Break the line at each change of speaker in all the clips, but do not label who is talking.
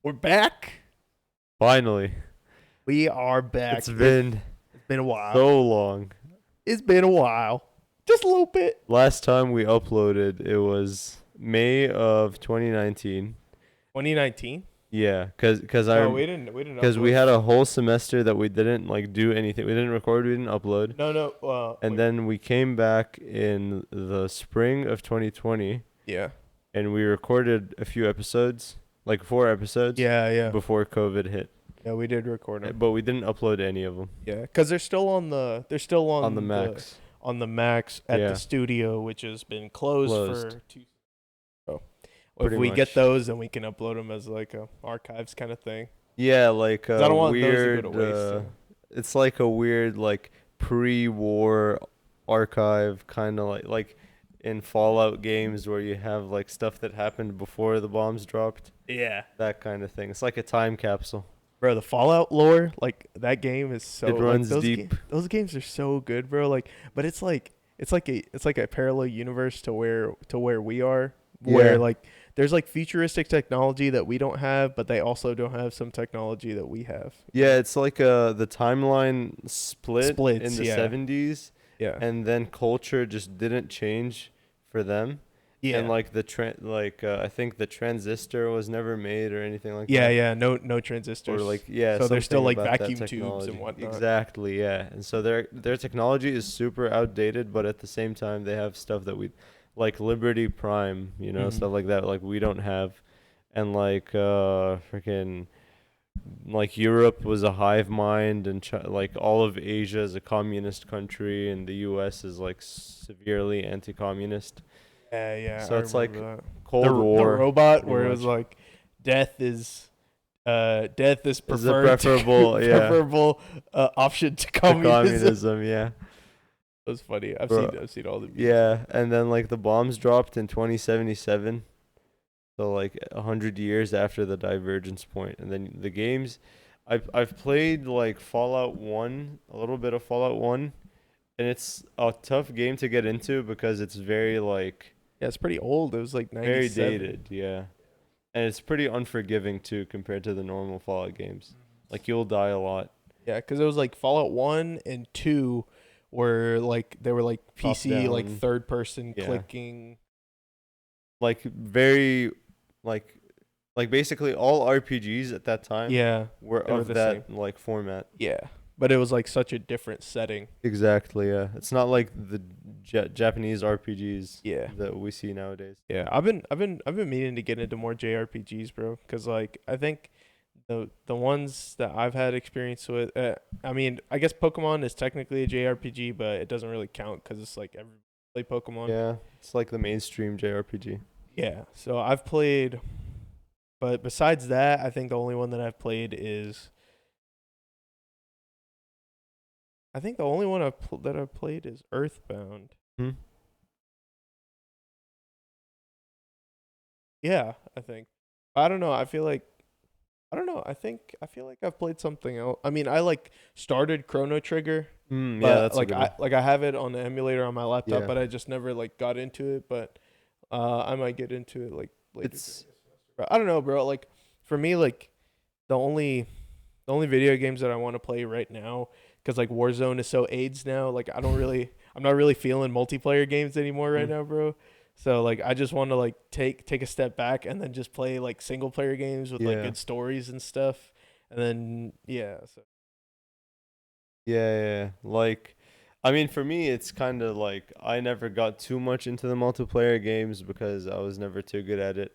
We're back.
Finally.
We are back.
It's been
It's been a while.
so long.
It's been a while. Just a little bit.
Last time we uploaded, it was May of 2019.
2019.
Yeah, cause
No,
I
we didn't. We didn't.
because we
upload.
had a whole semester that we didn't do anything. We didn't record. We didn't upload.
No.
And then we came back in the spring of 2020,
Yeah.
and we recorded a few episodes, like 4 episodes,
Yeah.
before COVID hit.
Yeah, we did record them.
But we didn't upload any of them
Yeah, because they're still on the. They're still on
the max.
On the max at
Yeah.
the studio, which has been closed. For 2. So if
Pretty
we get
much.
those, then we can upload them as like a archives kind of thing.
Yeah, like
'Cause I don't want those to go
weird.
to waste, so.
It's like a weird, like pre-war archive, kind of like in Fallout games where you have like stuff that happened before the bombs dropped.
Yeah.
That kind of thing. It's like a time capsule.
Bro, the Fallout lore, like that game is so.
It runs
those
deep.
Those games are so good, bro. Like, but it's like a parallel universe to where we are, where
Yeah.
like there's like futuristic technology that we don't have, but they also don't have some technology that we have.
Yeah, it's like the timeline
Splits,
in the
yeah.
70s,
Yeah.
and then culture just didn't change for them.
Yeah.
And like I think the transistor was never made or anything like
yeah,
that.
yeah. No transistors.
Or like so
So there's still
something
like
about that
vacuum tubes
technology.
and whatnot.
Exactly, yeah. And so their technology is super outdated, but at the same time they have stuff that we like Liberty Prime,
Mhm.
stuff like that like we don't have. And like freaking like Europe was a hive mind, and like all of Asia is a communist country, and the US is like severely anti-communist.
Yeah.
So
I
it's like
remember that.
Cold
the
War.
robot
pretty
where it was
much.
like death is preferred
Is a preferable, yeah.
preferable option to
To
communism.
communism, yeah.
That was funny.
Bro,
I've seen all the videos.
Yeah, and then like the bombs dropped in 2077, so like 100 years after the divergence point. And then the games, I've played like Fallout 1, a little bit of Fallout 1, and it's a tough game to get into because it's very like
Yeah, it's pretty old. It was like
very
97.
dated, yeah. And it's pretty unforgiving too compared to the normal Fallout games. Like you'll die a lot.
Yeah, because it was like Fallout 1 and 2 were like they were like
Top
PC like
down.
third person
Yeah.
clicking.
Like very like basically all RPGs at that time
Yeah,
were
they were
of
the
that like format.
yeah. But it was like such a different setting.
Exactly, yeah. It's not like the Japanese RPGs
Yeah.
that we see nowadays.
Yeah, I've been meaning to get into more JRPGs, bro. Cause like I think the ones that I've had experience with, I mean, I guess Pokemon is technically a JRPG, but it doesn't really count because it's like every play Pokemon.
Yeah, it's like the mainstream JRPG.
Yeah. So I've played, but besides that, I think the only one that I've played is. I think the only one that I've played is Earthbound.
Hmm?
Yeah, I think. I don't know. I feel like I don't know. I feel like I've played something else. I mean, I like started Chrono Trigger,
Yeah,
but
that's
like
a good one.
I have it on the emulator on my laptop,
Yeah.
but I just never like got into it. But I might get into it like later.
It's
But I don't know, bro. Like for me, like the only video games that I want to play right now, because like Warzone is so AIDS now. Like I'm not really feeling multiplayer games anymore right now, bro. So like I just want to like take a step back and then just play like single player games with like
Yeah.
good stories and stuff. And then yeah, so
yeah. Like I mean for me it's kind of like I never got too much into the multiplayer games because I was never too good at it.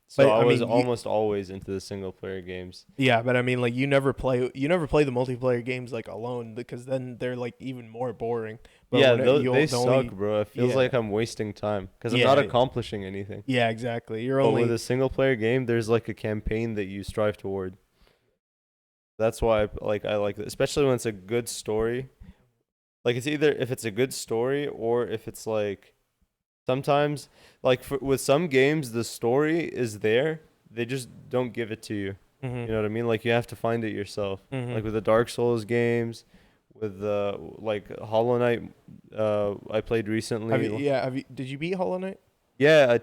So
But,
I
I
was
mean,
almost always into the single player games.
yeah, but I mean like you never play the multiplayer games like alone because then they're like even more boring. But
Yeah,
when
they
the
suck,
only-
bro. It feels
yeah.
like I'm wasting time because I'm
Yeah.
not accomplishing anything.
Yeah, exactly. You're
But
only
with a single player game, there's like a campaign that you strive toward. That's why I like it, especially when it's a good story. Like it's either if it's a good story or if it's like sometimes like with some games the story is there, they just don't give it to you. You know what I mean? Like you have to find it yourself. Like with the Dark Souls games, with like Hollow Knight, I played recently.
Did you beat Hollow Knight?
Yeah,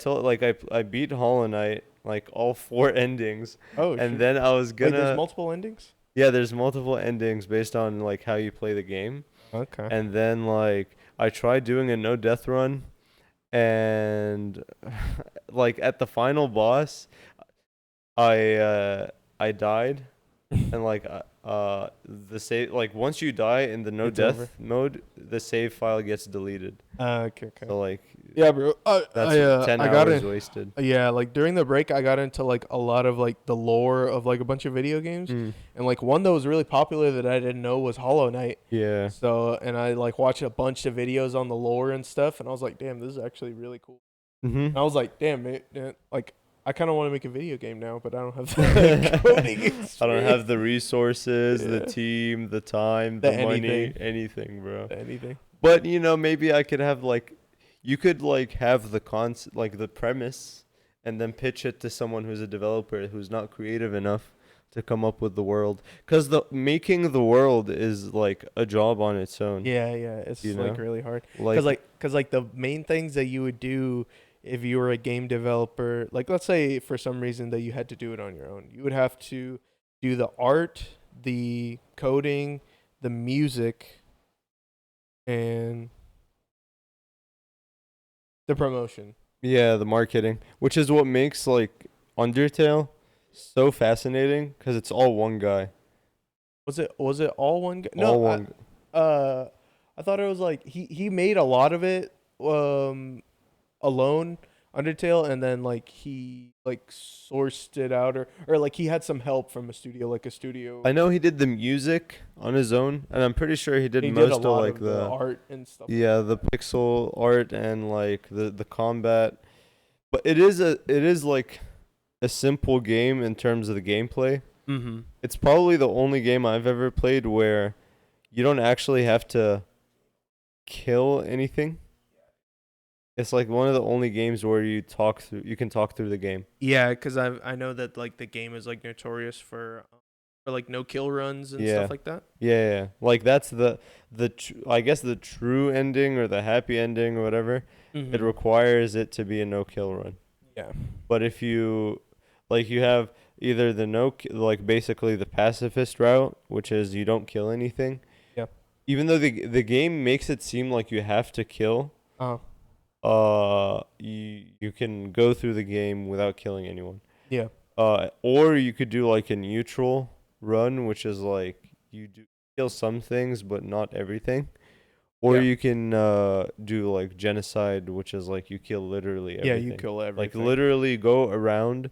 I beat Hollow Knight, like all 4 endings,
Oh
and
shit.
then I was
Wait, there's
gonna
multiple endings?
yeah, there's multiple endings based on like how you play the game,
Okay.
and then like I tried doing a no death run, and like at the final boss, I I died, and like the save, like once you die in the no
It's over.
death mode, the save file gets deleted.
Okay, okay.
So like
Yeah, bro.
that's 10
I got
hours
in.
wasted.
Yeah, like during the break, I got into like a lot of like the lore of like a bunch of video games,
Mm.
and like one that was really popular that I didn't know was Hollow Knight.
Yeah.
So, and I like watched a bunch of videos on the lore and stuff, and I was like, damn, this is actually really cool. And
Mhm.
I was like, damn, man, like I kind of want to make a video game now, but I don't have the coding experience.
I don't have the resources, the
Yeah.
team, the time,
The
the money,
anything.
anything, bro.
Anything.
But maybe I could have like, you could like have the like the premise, and then pitch it to someone who's a developer who's not creative enough to come up with the world. Cause the making the world is like a job on its own.
Yeah, yeah, it's
You
like
know,
really hard.
like
Cause like the main things that you would do if you were a game developer, like let's say for some reason that you had to do it on your own, you would have to do the art, the coding, the music, and the promotion.
yeah, the marketing, which is what makes like Undertale so fascinating, cause it's all one guy.
Was it all one guy?
All
No,
one.
I thought it was like he made a lot of it alone, Undertale, and then like he like sourced it out, or like he had some help from a studio, like a studio.
I know he did the music on his own, and I'm pretty sure he did
He did a
most of
lot
like
of the art and stuff.
yeah, the pixel art and like the combat. But it is like a simple game in terms of the gameplay.
Mm-hmm.
It's probably the only game I've ever played where you don't actually have to kill anything. It's like one of the only games where you can talk through the game.
Yeah, because I know that like the game is like notorious for like no kill runs and
Yeah.
stuff like that.
Yeah, yeah. Like that's I guess the true ending or the happy ending or whatever. It
Mm-hmm.
requires it to be a no kill run.
Yeah.
But if you have either the like basically the pacifist route, which is you don't kill anything.
Yeah.
Even though the game makes it seem like you have to kill,
Uh.
you can go through the game without killing anyone.
Yeah.
Or you could do like a neutral run, which is like you do kill some things but not everything. Or
Yeah.
you can do like genocide, which is like you kill literally
Yeah,
everything.
you kill
Like
everything.
literally go around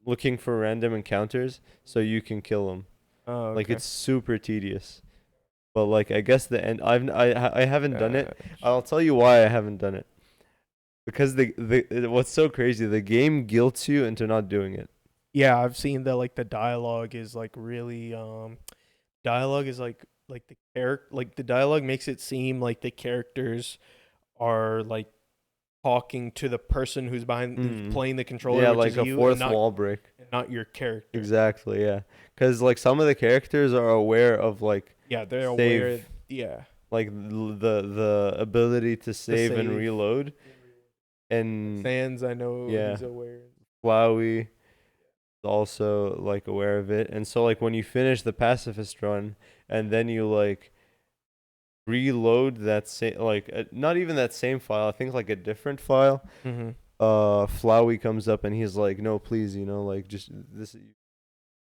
looking for random encounters so you can kill them.
Oh, okay.
Like it's super tedious. But like I guess the end I haven't done it. I'll tell you why I haven't done it. Because what's so crazy, the game guilts you into not doing it.
Yeah, I've seen that like the dialogue is like really dialogue is like the character, like the dialogue makes it seem like the characters are like talking to the person who's behind who's playing the controller,
Yeah,
which
like
is
a
you,
fourth
and
wall break.
not your character.
Exactly, yeah. Because like some of the characters are aware of like
Yeah, they're
save,
aware. Yeah,
like the ability to save and
save.
reload. And
Sans, I know
yeah.
he's aware.
Flowey is also like aware of it. And so like when you finish the pacifist run and then you like reload that same like not even that same file, I think like a different file,
Mm-hmm.
Flowey comes up and he's like, no, please, like just this,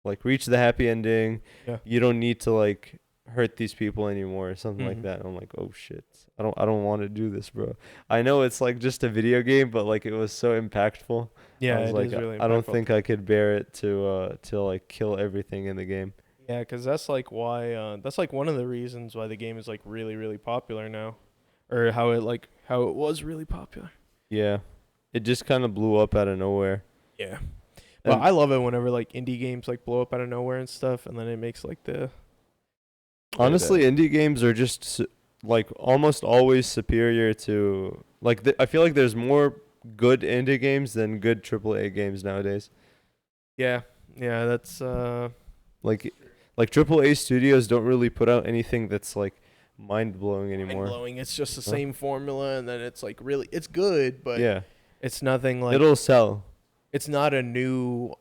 like reach the happy ending.
Yeah.
You don't need to like hurt these people anymore or something like
Mhm.
that. And I'm like, oh shit, I don't want to do this, bro. I know it's like just a video game, but like it was so impactful.
Yeah,
I was
it
like,
is really
I don't
impactful.
think I could bear it to like kill everything in the game.
Yeah, because that's like why that's like one of the reasons why the game is like really really popular now, or how it was really popular.
Yeah, it just kind of blew up out of nowhere.
Yeah. Well,
And
I love it whenever like indie games like blow up out of nowhere and stuff, and then it makes like the
honestly, indie games are just like almost always superior to like I feel like there's more good indie games than good AAA games nowadays.
yeah that's
Like AAA studios don't really put out anything that's like mind blowing anymore.
blowing. It's just the
Huh?
same formula, and then it's like really it's good, but
Yeah,
it's nothing like
it'll sell.
it's not a new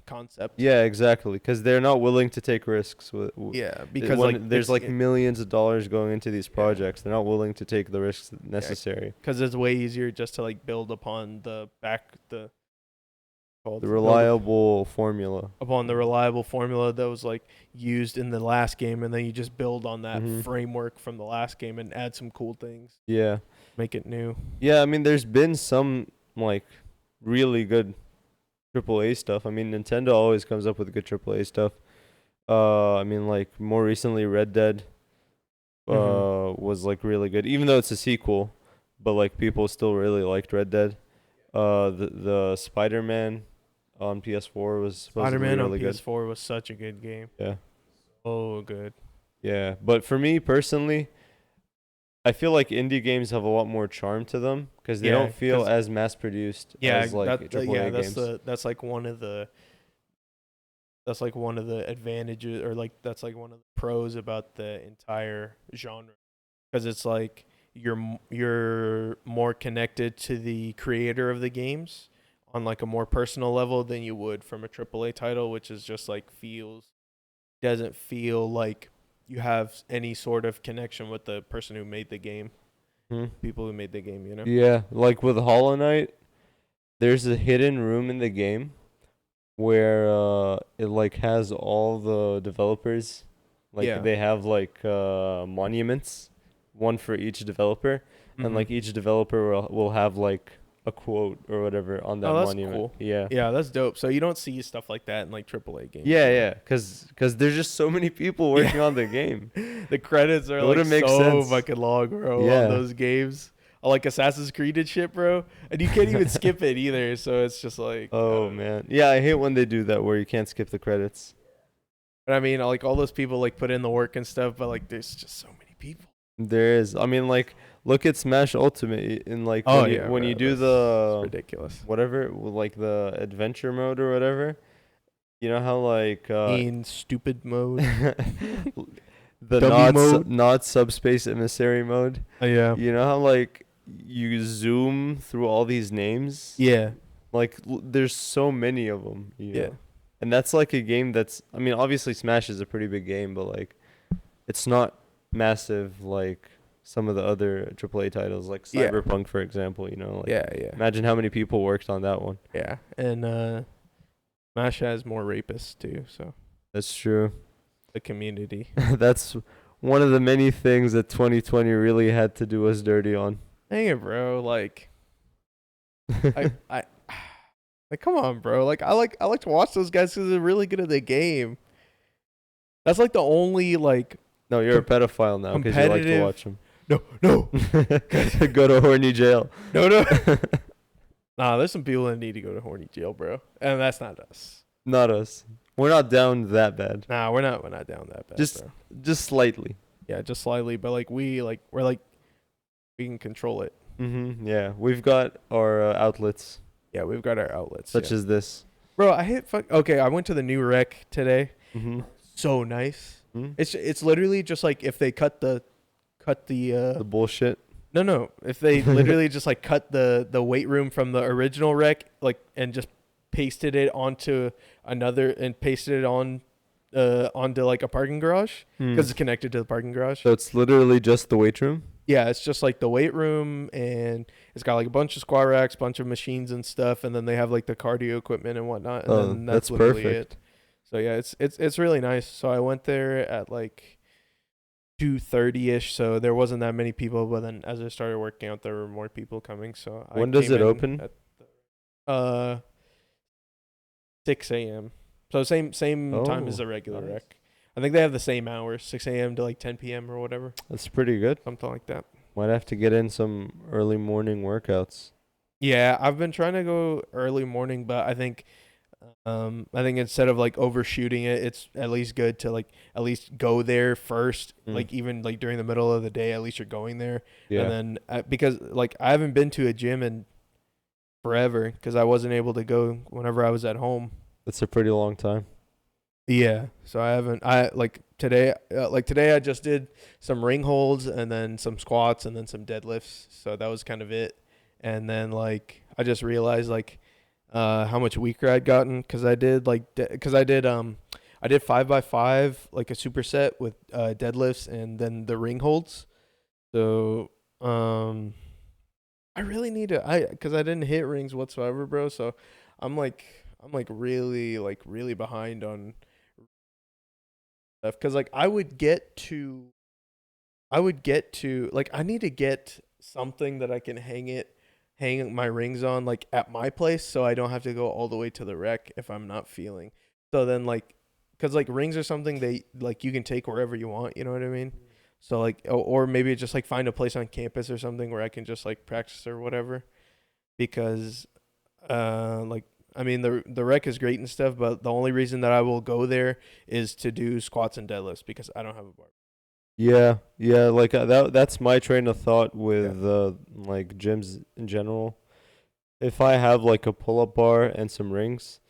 concept.
Yeah, exactly. Because they're not willing to take risks
Yeah, because like
when there's like millions of dollars going into these projects. They're not willing to take the risks necessary.
Because it's way easier just to like build upon the
reliable formula.
Upon the reliable formula that was like used in the last game, and then you just build on that framework from the last game and add some cool things.
Yeah.
Make it new.
Yeah, I mean, there's been some like really good AAA stuff. I mean, Nintendo always comes up with good AAA stuff. I mean, like more recently, Red Dead was like really good, even though it's a sequel, but like people still really liked Red Dead. The Spider-Man on PS4 was
Spider-Man
really
on PS4 was such a good game.
Yeah.
Oh, good.
Yeah, but for me personally, I feel like indie games have a lot more charm to them because they don't feel as mass-produced as like AAA games.
That's like one of the advantages, or like that's like one of the pros about the entire genre, because it's like you're more connected to the creator of the games on like a more personal level than you would from a AAA title, which is just like doesn't feel like you have any sort of connection with the person who made the game. People who made the game, you know?
Yeah, like with Hollow Knight, there's a hidden room in the game where it like has all the developers, like they have like monuments, one for each developer, and like each developer will have like a quote or whatever on that monument. Cool.
Yeah, that's dope. So you don't see stuff like that in like AAA games.
Yeah, because there's just so many people working on the game.
The credits are like so fucking long, bro, on those games. Like Assassin's Creed and shit, bro, and you can't even skip it either. So it's just like,
oh man, yeah, I hate when they do that where you can't skip the credits.
But I mean, like all those people like put in the work and stuff, but like there's just so many people.
There is. I mean, like, look at Smash Ultimate in like when you do the
ridiculous
whatever, like the adventure mode or whatever. You know how like
stupid mode,
the not subspace emissary mode.
Yeah.
You know how like you zoom through all these names.
Yeah.
Like there's so many of them. You know?
Yeah.
And that's like a game that's. I mean, obviously Smash is a pretty big game, but like, it's not massive like some of the other AAA titles, like Cyberpunk, for example. You know, like imagine how many people worked on that one.
Yeah, and Smash has more rapists too, so
that's true.
The community.
That's one of the many things that 2020 really had to do us dirty on.
Dang it, bro! Like, I like, come on, bro! Like, I like to watch those guys because they're really good at the game. That's like the only like.
No, you're a pedophile now because you like to watch them.
No.
Go to horny jail.
No. Nah, there's some people that need to go to horny jail, bro, and that's not us.
Not us. We're not down that bad.
Nah, we're not down that bad.
Just slightly.
Yeah, just slightly, but like we can control it.
Yeah, we've got our outlets.
Yeah, we've got our outlets.
Such as this.
Bro, okay, I went to the new rec today. So nice. It's literally just like if they cut the
bullshit.
No. If they literally just like cut the weight room from the original rec, like, and just pasted it onto another and pasted it onto like a parking garage because it's connected to the parking garage.
So it's literally just the weight room?
Yeah, it's just like the weight room, and it's got like a bunch of squat racks, bunch of machines and stuff, and then they have like the cardio equipment and whatnot. And then that's literally perfect. It. So yeah, it's really nice. So I went there at like 2:30ish, so there wasn't that many people, but then as I started working out, there were more people coming. So
when does it open?
At 6 a.m. So same time as the regular rec. I think they have the same hours, 6 a.m. to like 10 p.m. or whatever.
That's pretty good.
Something like that.
Might have to get in some early morning workouts.
Yeah, I've been trying to go early morning, but I think instead of like overshooting it, it's at least good to like at least go there first. Like even like during the middle of the day, at least you're going there. Yeah. And then because like I haven't been to a gym in forever because I wasn't able to go whenever I was at home.
That's a pretty long time.
Yeah, so today I just did some ring holds and then some squats and then some deadlifts. So that was kind of it. And then like I just realized like how much weaker I'd gotten because I did I did 5x5 like a superset with deadlifts and then the ring holds. So I really need to because I didn't hit rings whatsoever, bro. So I'm like really behind on stuff because like like I need to get something that I can hang my rings on like at my place so I don't have to go all the way to the rec if I'm not feeling. So then like cuz like rings are something they like you can take wherever you want, you know what I mean? So like or maybe just like find a place on campus or something where I can just like practice or whatever because like I mean the rec is great and stuff, but the only reason that I will go there is to do squats and deadlifts because I don't have a bar.
Yeah, yeah, like that's my train of thought
Yeah.
with like gyms in general. If I have like a pull-up bar and some rings,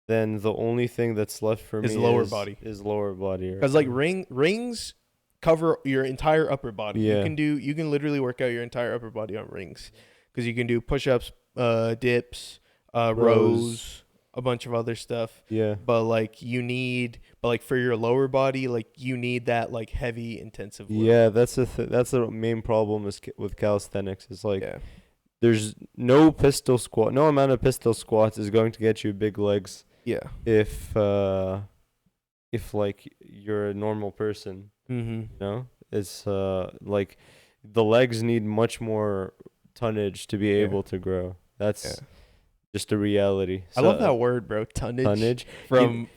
then the only thing that's left for
Is
me
lower body.
is lower body.
Because like rings cover your entire upper body.
Yeah.
You can literally work out your entire upper body on rings because you can do push-ups, dips, rows, a bunch of other stuff.
Yeah.
But like for your lower body, like you need that like heavy intensive work.
Yeah, that's that's the main problem with calisthenics. It's like
Yeah.
there's no pistol squat, no amount of pistol squats is going to get you big legs
Yeah.
if like you're a normal person.
Mm-hmm.
You know, it's like the legs need much more tonnage to be
Yeah.
able to grow. That's
Yeah.
just a reality.
I love that word, bro. Tonnage.
Tonnage
From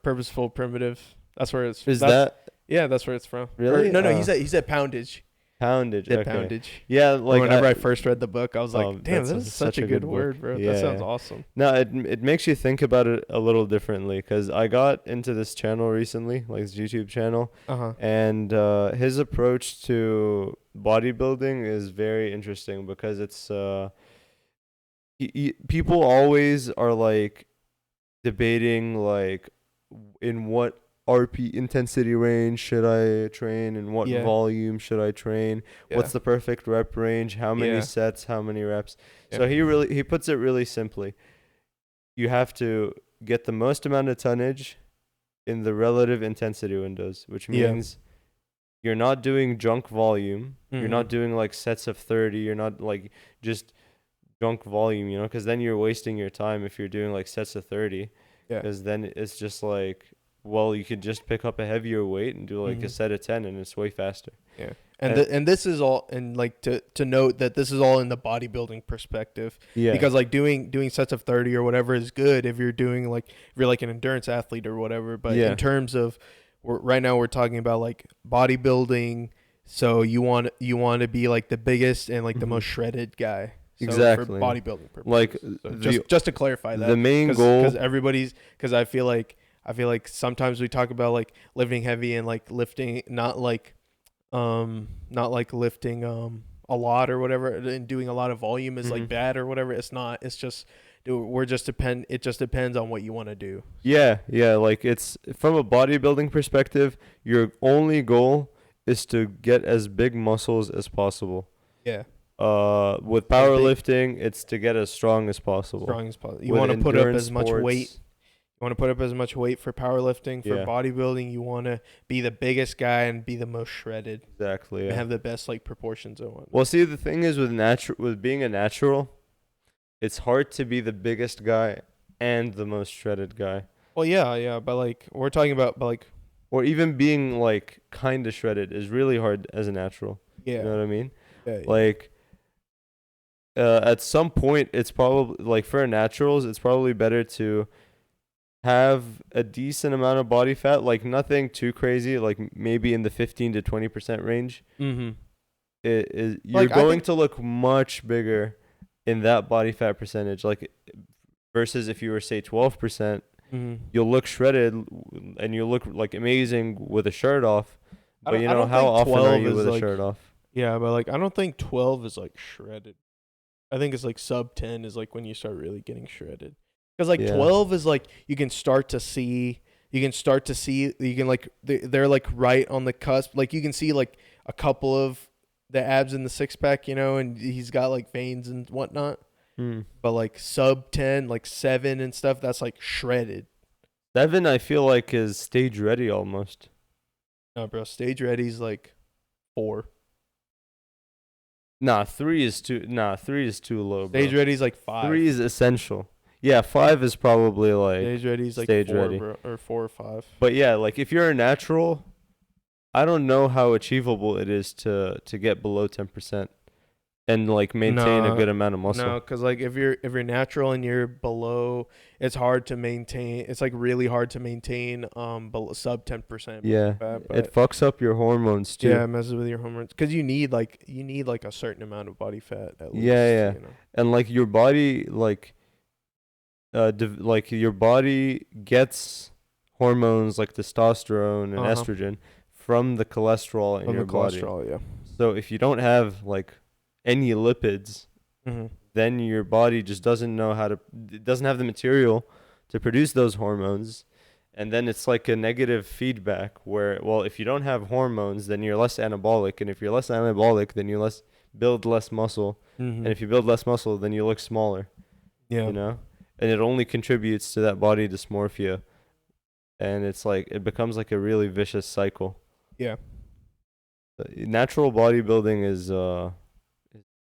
purposeful primitive. That's where it's.
Is that
Yeah, that's where it's from.
really?
No, he said poundage.
Poundage.
Did
Okay.
poundage.
Yeah,
Like
like
whenever I first read the book, I was like, "Damn,
that's
this is such a good word, bro.
Yeah,
That sounds
yeah.
awesome."
No, it makes you think about it a little differently because I got into this channel recently, like this YouTube channel, and his approach to bodybuilding is very interesting because it's people always are like debating like in what RP intensity range should I train and what
Yeah.
volume should I train, what's the perfect rep range, how many
Yeah.
sets, how many reps.
Yeah.
So he puts it really simply. You have to get the most amount of tonnage in the relative intensity windows, which
Yeah.
means you're not doing junk volume. You're not
Mhm.
doing like sets of 30. You're not like just junk volume, you know, because then you're wasting your time if you're doing like sets of 30.
Yeah.
Because then it's just like, well, you could just pick up a heavier weight and do like a
Mhm.
set of 10 and it's way faster.
Yeah. And this is all and like to note that this is all in the bodybuilding perspective.
Yeah.
Because like doing sets of 30 or whatever is good if you're doing like if you're like an endurance athlete or whatever, but
Yeah.
in terms of right now we're talking about like bodybuilding, so you want to be like the biggest and like the most shredded guy. So
Exactly.
For bodybuilding purposes.
Like
So just to clarify that.
The main goal,
Because I feel like sometimes we talk about like lifting heavy and like lifting not like lifting a lot or whatever and doing a lot of volume is like bad or whatever. It's not. It's just it just depends on what you want to do.
yeah, like it's from a bodybuilding perspective, your only goal is to get as big muscles as possible.
Yeah.
With powerlifting, it's to get as strong as possible.
You want to put up as much weight. You want to put up as much weight for powerlifting. For bodybuilding, you want to be the biggest guy and be the most shredded.
Exactly. Yeah.
And have the best like proportions and whatnot.
Well, see, the thing is with being a natural, it's hard to be the biggest guy and the most shredded guy.
Well, yeah, but like we're talking about,
or even being like kind of shredded is really hard as a natural.
Yeah.
You know what I mean?
Yeah.
Like. At some point, it's probably like for naturals, it's probably better to have a decent amount of body fat, like nothing too crazy, like maybe in the 15 to 20% range.
Mm-hmm.
You're going to look much bigger in that body fat percentage, like versus if you were say 12%, you'll look shredded and you look like amazing with a shirt off. But you know how often are you with a shirt off?
Yeah, but like I don't think 12 is like shredded. I think it's like sub 10 is like when you start really getting shredded. Because like 12 is like you can like they're like right on the cusp. Like you can see like a couple of the abs in the six pack, you know, and he's got like veins and whatnot. but like sub 10, like 7 and stuff, that's like shredded.
7, I feel like, is stage ready almost.
No, bro, stage ready's like 4.
Nah, 3 is too. Nah, 3 is too low, bro.
Stage ready's like 5.
3 is essential. Yeah, 5 is probably like
Stage ready's like
stage
4,
ready.
bro, or 4 or 5.
But yeah, like if you're a natural, I don't know how achievable it is to get below 10% and like maintain a good amount of muscle.
No, because like if you're natural and you're below, it's hard to maintain. It's like really hard to maintain below, sub 10%.
Yeah,
Fat,
it fucks up your hormones too.
yeah, it messes with your hormones because you need like a certain amount of body fat at least.
Yeah.
You know?
And like your body, like like your body gets hormones like testosterone and estrogen from the cholesterol in your body.
Yeah.
So if you don't have like any lipids, then your body just doesn't know how to. It doesn't have the material to produce those hormones, and then it's like a negative feedback where, well, if you don't have hormones, then you're less anabolic, and if you're less anabolic, then you build less muscle, and if you build less muscle, then you look smaller.
Yeah.
You know, and it only contributes to that body dysmorphia, and it's like it becomes like a really vicious cycle.
Yeah.
Natural bodybuilding is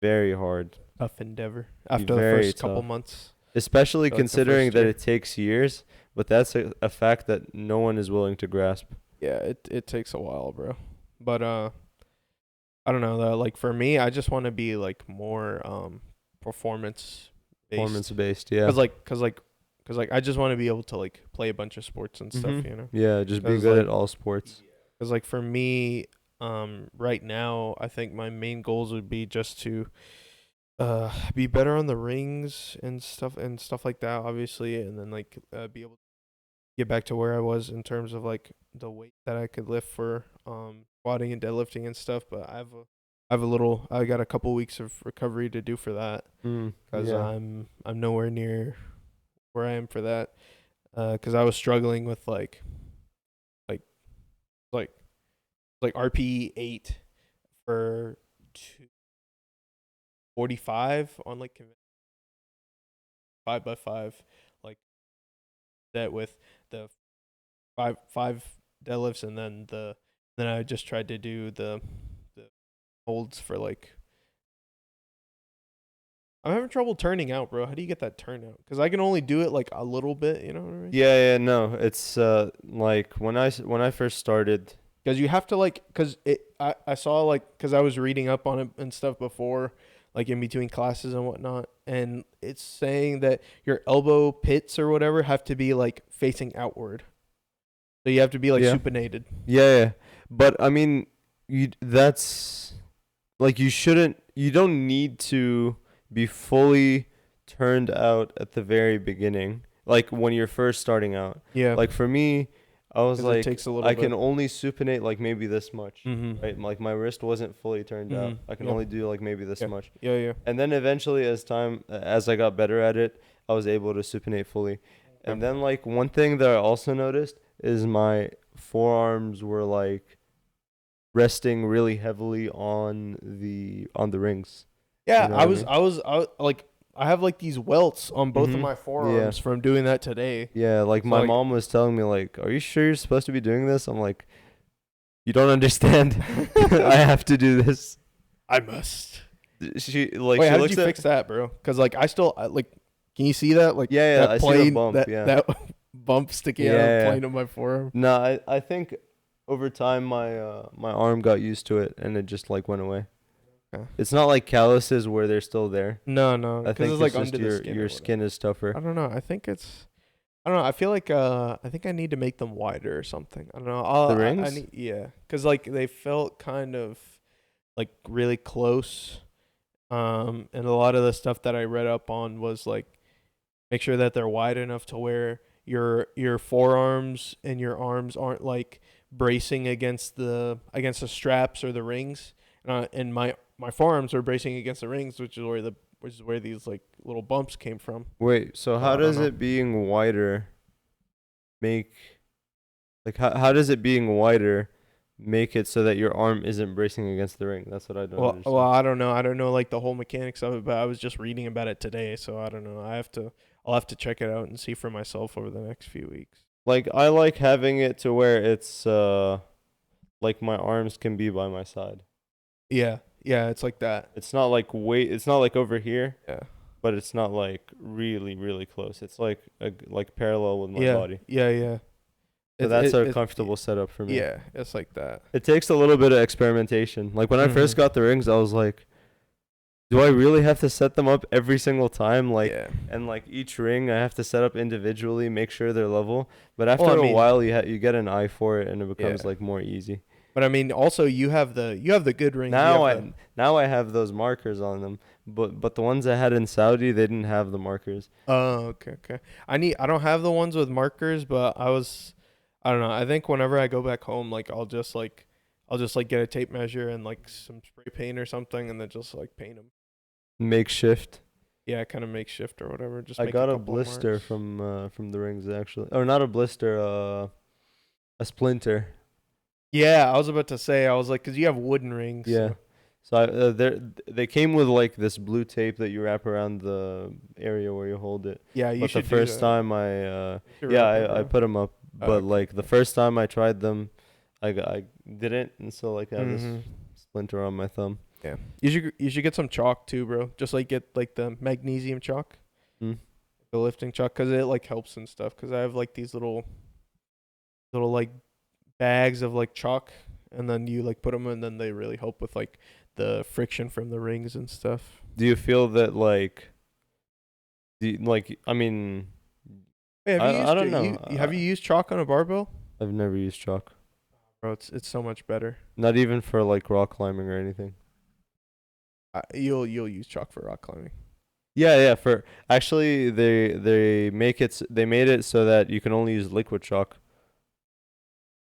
very hard.
Tough endeavor after the
Very
first couple
tough.
months.
Especially
Like the
considering
first
that
year.
it takes years, but that's a fact that no one is willing to grasp.
Yeah, it takes a while, bro. But I don't know though. Like for me, I just want to be like more
Performance
performance
based, yeah.
Cause I just want to be able to like play a bunch of sports and stuff, you know.
Yeah, just be
'Cause,
good
like,
at all sports.
Cause like for me, right now, I think my main goals would be just to be better on the rings and stuff like that, obviously, and then like be able to get back to where I was in terms of like the weight that I could lift for squatting and deadlifting and stuff. But I got a couple weeks of recovery to do for that because
Yeah.
I'm nowhere near where I am for that. Because I was struggling with like RPE 8 for 245 on like 5x5, like that with the five deadlifts, and then I just tried to do the holds for like. I'm having trouble turning out, bro. How do you get that turnout? Because I can only do it like a little bit, you know what I mean?
Yeah, no, it's like when I first started.
Because you have to like, I saw like, because I was reading up on it and stuff before, like in between classes and whatnot, and it's saying that your elbow pits or whatever have to be like facing outward. So you have to be like supinated.
Yeah. But I mean, that's like you don't need to be fully turned out at the very beginning, like when you're first starting out.
Yeah.
Like for me, I was like,
it takes a little
I
bit.
can only supinate like maybe this much,
Mm-hmm.
right? Like my wrist wasn't fully turned out. I can only do like maybe this much.
Yeah.
And then eventually, as I got better at it, I was able to supinate fully. And then like one thing that I also noticed is my forearms were like resting really heavily on the rings.
Yeah,
You know what
I was like, I have like these welts on both of my forearms from doing that today.
Yeah, like
So,
my
like-
mom was telling me like, "Are you sure you're supposed to be doing this?" I'm like, "You don't understand. I have to do this."
I must.
She like
Wait,
she
how did
looks
you
at
fix that, bro? Because like like, can you see that? Like
Yeah,
that
I see
plane,
the bump,
that bump sticking out of the plane of my forearm.
No, I think over time my arm got used to it and it just like went away.
Okay.
It's not like calluses where they're still there.
No,
I think
it's like
just
under the skin.
your skin is tougher.
I don't know. I think it's. I don't know. I feel like I think I need to make them wider or something. I don't know.
The rings?
Because like they felt kind of like really close. And a lot of the stuff that I read up on was like make sure that they're wide enough to where your forearms and your arms aren't like bracing against the straps or the rings. And my forearms are bracing against the rings, which is where these like little bumps came from.
Wait, so how
I don't
does
know.
it being wider make like how does it being wider make it so that your arm isn't bracing against the ring. That's what I don't understand.
Well, I don't know. I don't know like the whole mechanics of it, but I was just reading about it today, so I don't know. I'll have to check it out and see for myself over the next few weeks.
Like I like having it to where it's like my arms can be by my side.
Yeah, yeah, it's like that.
It's not like it's not like over here,
Yeah,
but it's not like really really close. It's like like parallel with my
yeah,
body.
yeah, yeah.
So that's a comfortable setup for me.
Yeah, it's like that.
It takes a little bit of experimentation. Like when I first got the rings, I was like, do I really have to set them up every single time? Like,
Yeah.
and like each ring I have to set up individually, make sure they're level. But after
Well, I
a
mean-
while, you get an eye for it, and it becomes
Yeah.
like more easy.
But I mean, also you have the good rings.
Now I have those markers on them, but the ones I had in Saudi, they didn't have the markers.
Oh, okay, okay. I don't have the ones with markers, but I don't know. I think whenever I go back home, like I'll just like get a tape measure and like some spray paint or something, and then just like paint them.
Makeshift.
Yeah, kind of makeshift or whatever. Just
I
make
got a
couple
blister
marks.
from the rings actually, or not a blister, a splinter.
Yeah, I was about to say. I was like, because you have wooden rings.
Yeah.
So.
So they came with like this blue tape that you wrap around the area where you hold it.
Yeah, you
But
should.
the first
do that.
time I
should
yeah,
wrap it,
I
bro.
put them up,
Oh,
but
okay.
like the first time I tried them, I didn't, and so like I have this
Mhm.
splinter on my thumb.
Yeah, you should get some chalk too, bro. Just like get like the magnesium chalk,
Mm.
the lifting chalk, because it like helps and stuff. Because I have like these little like bags of like chalk, and then you like put them, and then they really help with like the friction from the rings and stuff.
Do you feel that like, I mean,
Hey,
I don't know.
Have you used chalk on a barbell,
I've never used chalk,
bro? It's so much better.
not even for like rock climbing or anything.
You'll use chalk for rock climbing.
Yeah, yeah. For actually, they made it so that you can only use liquid chalk.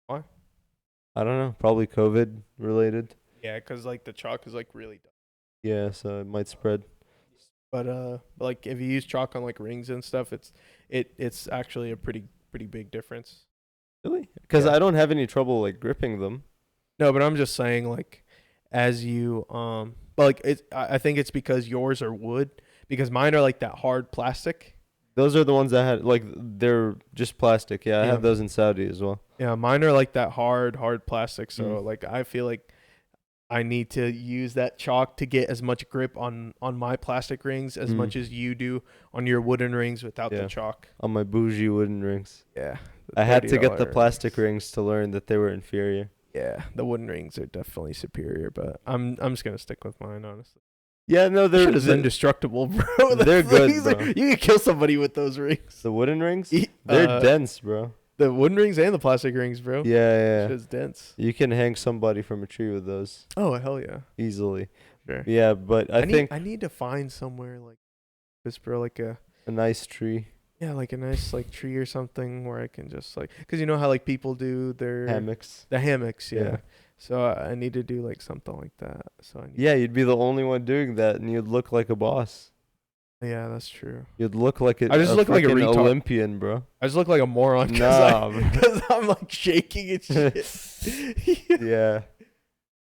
Why?
I don't know. Probably COVID related.
Yeah, because like the chalk is like really.
Yeah, so it might spread.
But like if you use chalk on like rings and stuff, it's actually a pretty big difference.
Really? Because
Yeah.
I don't have any trouble like gripping them.
No, but I'm just saying like as you but like I think it's because yours are wood, because mine are like that hard plastic.
Those are the ones I had. Like they're just plastic. Yeah, I
Yeah.
have those in Saudi as well.
Yeah, mine are like that hard plastic. So
Mm.
like I feel like I need to use that chalk to get as much grip on my plastic rings as
Mm.
much as you do on your wooden rings without
Yeah.
the chalk.
On my bougie wooden rings.
Yeah.
I had to get the
$30
plastic rings to learn that they were inferior.
Yeah, the wooden rings are definitely superior, but I'm just gonna stick with mine, honestly.
Yeah, no,
Shit is
they're
indestructible, bro.
they're
Those
good,
things are-
bro.
you can kill somebody with those rings.
the wooden rings.
E-
They're
uh,
dense, bro.
The wooden rings and the plastic rings, bro.
Yeah,
Shit's dense.
You can hang somebody from a tree with those
Oh hell yeah,
easily.
sure.
Yeah, but I think
I need to find somewhere like this, bro. Like
a nice tree,
like a nice like tree or something where I can just like, cause you know how like people do their
hammocks.
the hammocks, yeah.
Yeah.
So I need to do like something like that. So I need.
Yeah, you'd be the only one doing that, and you'd look like a boss.
Yeah, that's true.
You'd look like
I just look like a
freaking
retard.
Olympian, bro.
I just look like a moron
Nah, bro.
because I'm like shaking and shit.
Yeah,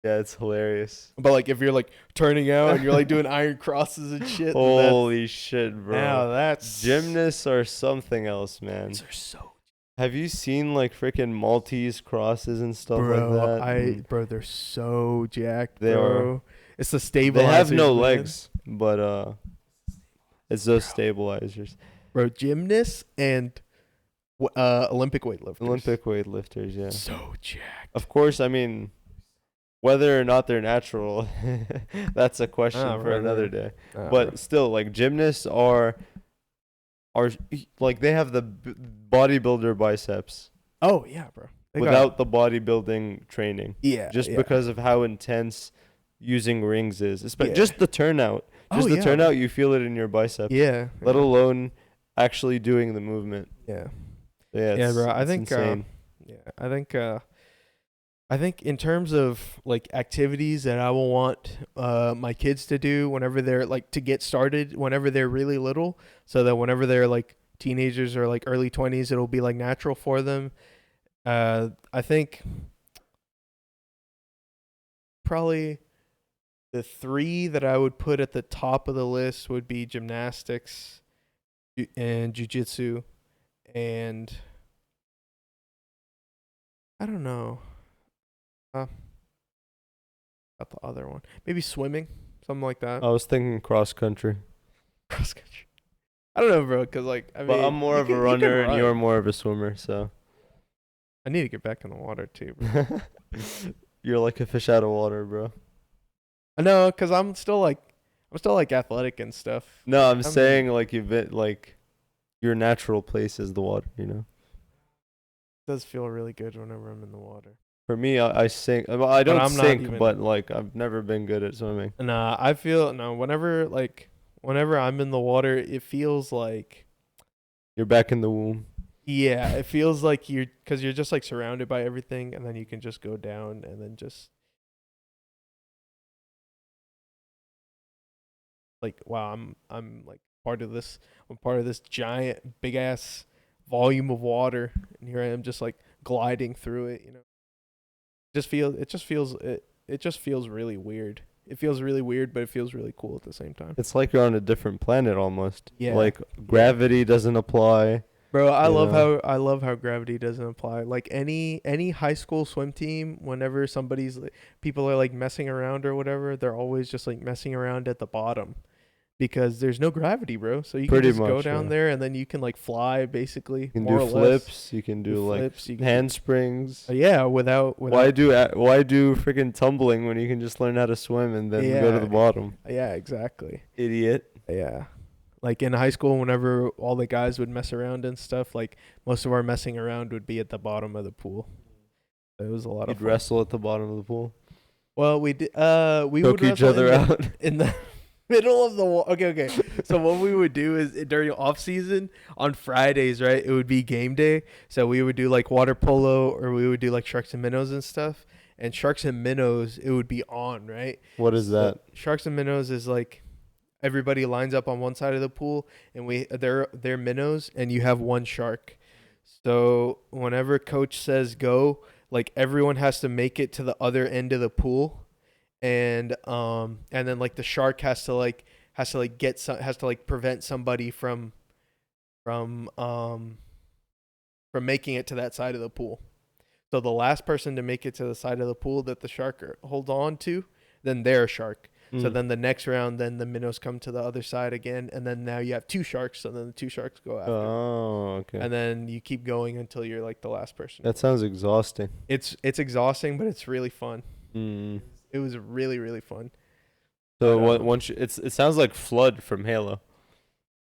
yeah, it's hilarious.
But like if you're like turning out and you're like doing iron crosses and shit,
Holy shit, bro.
now that's
Gymnasts are something else, man.
These are so
Have you seen like freaking Maltese crosses and stuff
bro.
like that?
Bro, they're so jacked.
They
bro.
are.
It's the
They
stabilizers.
have no
man.
legs, but it's those stabilizers.
bro. Gymnasts and Olympic weightlifters.
Olympic weightlifters, yeah.
So jacked.
Of course, I mean, whether or not they're natural, that's a question for
right,
another
right.
day.
Nah,
But
bro.
still, like gymnasts are like they have the bodybuilder biceps
Oh yeah, bro. They got-
without the bodybuilding training,
yeah,
just
yeah.
because of how intense using rings is.
Yeah.
Just the turnout, just
Oh,
the
yeah.
turnout, you feel it in your bicep.
Yeah.
Let alone actually doing the movement.
Yeah.
Yeah,
Yeah,
it's,
bro. I
it's
think
insane.
yeah, I think in terms of like activities that I will want my kids to do whenever they're like to get started whenever they're really little, so that whenever they're like teenagers or like early 20s, it'll be like natural for them. I think probably the three that I would put at the top of the list would be gymnastics and jujitsu, and I don't know. Uh, Got the other one. Maybe swimming, something like that.
I was thinking cross country,
Cross country. I don't know, bro. Cause like I
but I'm
mean,
more of a
you can
runner and you're
run.
more of a swimmer, so
I need to get back in the water too, bro.
you're like a fish out of water, bro.
I know, cause I'm still like athletic and stuff.
No,
Like
I'm saying like you've been like your natural place is the water, you know.
it does feel really good whenever I'm in the water.
For me, I sink. Well, I
But
don't
I'm not
sink,
even.
but like I've never been good at swimming.
Nah, I feel no. Whenever I'm in the water, it feels like
You're back in the womb.
yeah, it feels like because you're just like surrounded by everything, and then you can just go down and then just like wow, I'm like part of this. I'm part of this giant, big ass volume of water, and here I am just like gliding through it. You know, it just feels really weird. It feels really weird, but it feels really cool at the same time.
It's like you're on a different planet almost.
Yeah,
Like
yeah.
gravity doesn't apply.
Bro,
You know.
I love how gravity doesn't apply. Like any high school swim team, whenever people are like messing around or whatever, they're always just like messing around at the bottom because there's no gravity, bro. So you can
Pretty
just go
much,
down
yeah.
there and then you can like fly basically,
You can
more
do
or less.
flips. You can
Do
do like
flips. You can
handsprings.
yeah, without
Why do freaking tumbling when you can just learn how to swim and then go to the
yeah
bottom?
yeah exactly
Idiot.
yeah. Like in high school, whenever all the guys would mess around and stuff, like most of our messing around would be at the bottom of the pool. It was a lot of
You'd
fun.
wrestle at the bottom of the pool.
Well, we would
Choke each
wrestle
other out.
in the middle of the wall. Okay. So what we would do is during off season on Fridays, right? It would be game day. So we would do like water polo or we would do like sharks and minnows and stuff. And sharks and minnows, it would be on, right?
What is
So
that?
sharks and minnows is like everybody lines up on one side of the pool and they're minnows and you have one shark. So whenever coach says go, like everyone has to make it to the other end of the pool, and then like the shark has to like prevent somebody from from making it to that side of the pool. So the last person to make it to the side of the pool that the shark holds on to, then they're a shark. So then the next round, then the minnows come to the other side again, and then now you have two sharks, so then the two sharks go after.
Oh, okay.
And then you keep going until you're like the last person.
That sounds exhausting.
It's exhausting, but it's really fun.
Mm.
It was really really fun.
So
But,
what? Once it sounds like Flood from Halo.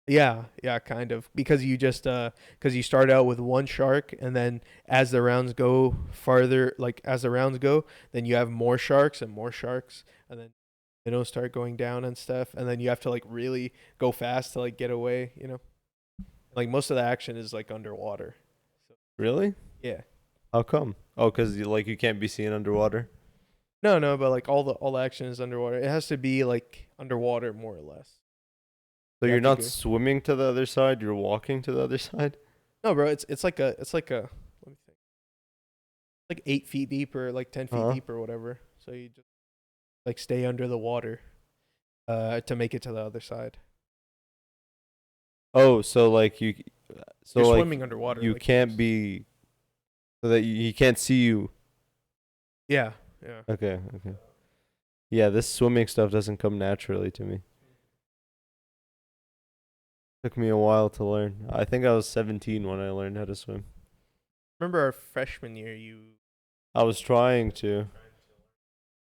yeah, kind of because you start out with one shark, and then as the rounds go farther, like as the rounds go, then you have more sharks, and then minnows start going down and stuff, and then you have to like really go fast to like get away. You know, like most of the action is like underwater. So,
Really?
yeah.
How come? Oh, cause you can't be seen underwater.
No, but like all the action is underwater. It has to be like underwater more or less.
So
You
you're
have to
not
go.
swimming to the other side. You're walking to the other side.
No, bro, it's like a let me think, like 8 feet deep or like 10 feet
Uh-huh.
deep or whatever. So you just like stay under the water, to make it to the other side.
Oh, so like you, so
You're
like
swimming underwater.
you
like
can't
just-
be, so that he can't see you.
Yeah.
Okay. Yeah, this swimming stuff doesn't come naturally to me. Took me a while to learn. I think I was 17 when I learned how to swim.
Remember our freshman year?
I was trying to.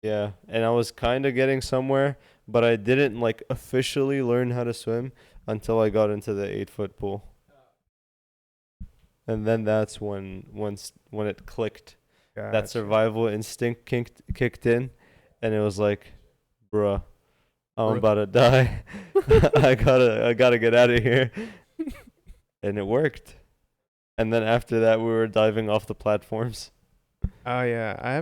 Yeah, and I was kind of getting somewhere, but I didn't like officially learn how to swim until I got into the 8 foot pool. And then that's when it clicked. That
Gotcha.
survival instinct kicked in, and it was like, bruh, I'm
Bruh.
about to die. I gotta get out of here. And it worked. And then after that, we were diving off the platforms.
Oh yeah,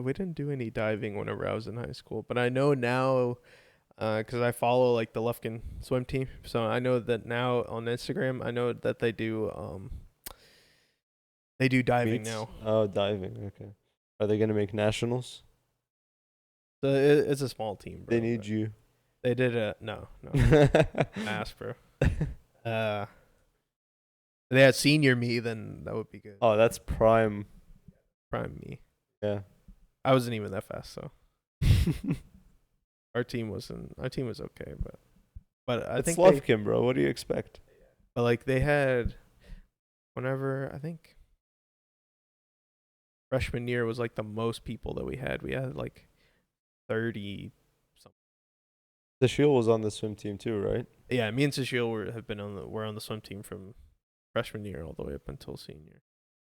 we didn't do any diving whenever I was in high school, but I know now, because I follow like the Lufkin swim team, so I know that now on Instagram, I know that they do diving
Meets?
now.
Oh, diving. Okay. Are they gonna make nationals?
So it's a small team, bro.
They need you.
They did a no. Ass, bro. If they had senior me, then that would be good.
Oh, that's prime.
Prime me.
Yeah.
I wasn't even that fast, so our team was okay, but I
It's
think
Slavkin, bro. What do you expect?
but like they had whenever I think freshman year was like the most people that we had. We had like 30 something.
The Shield was on the swim team too, right?
Yeah, me and Cecile have been we're on the swim team from freshman year all the way up until senior.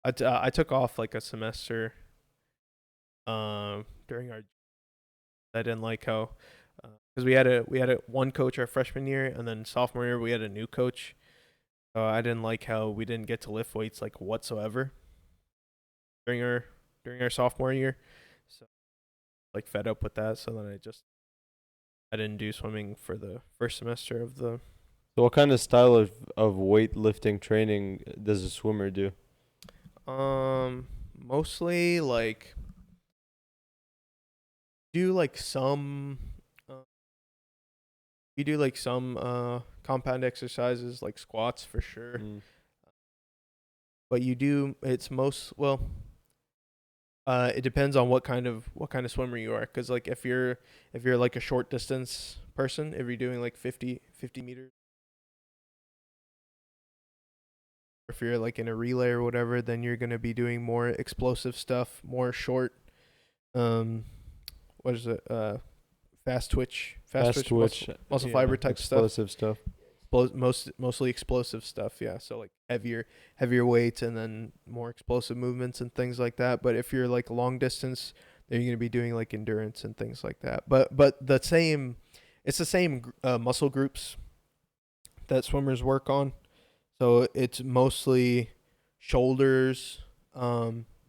I took off like a semester during our I didn't like how because we had a one coach our freshman year, and then sophomore year we had a new coach. I didn't like how we didn't get to lift weights like whatsoever during our sophomore year. So like fed up with that. So then I didn't do swimming for the first semester of the.
So what kind of style of weightlifting training does a swimmer do?
Mostly like do like some you do like some compound exercises like squats for sure. But you do it's most well it depends on what kind of swimmer you are, cuz like if you're like a short distance person, if you're doing like 50 meters, if you're like in a relay or whatever, then you're going to be doing more explosive stuff, more short what is it fast twitch muscle
yeah,
fiber type
explosive stuff.
Mostly explosive stuff, yeah. So like heavier weights and then more explosive movements and things like that. But if you're like long distance, then you're gonna be doing like endurance and things like that. But it's the same muscle groups that swimmers work on. So it's mostly shoulders,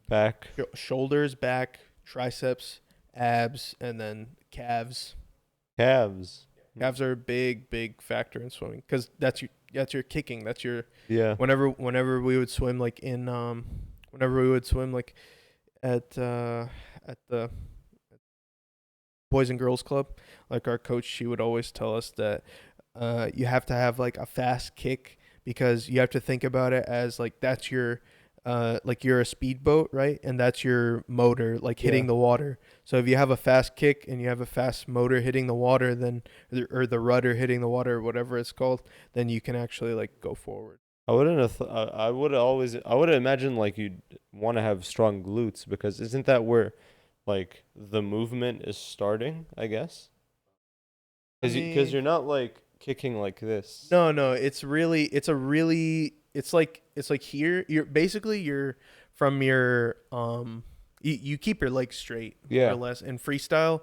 Back.
shoulders, back, triceps, abs, and then calves.
Calves.
Calves are a big factor in swimming because that's your kicking. That's your
Yeah.
whenever we would swim like at the Boys and Girls Club, like our coach, she would always tell us that you have to have like a fast kick because you have to think about it as like that's your like you're a speedboat, right? And that's your motor like hitting the water. So if you have a fast kick and you have a fast motor hitting the water, then or the rudder hitting the water or whatever it's called, then you can actually like go forward.
I wouldn't have. I would imagine like you'd want to have strong glutes because isn't that where, like, the movement is starting? I guess. Because you're not like kicking like this.
No, it's like here you're from your you keep your legs straight more or less. In freestyle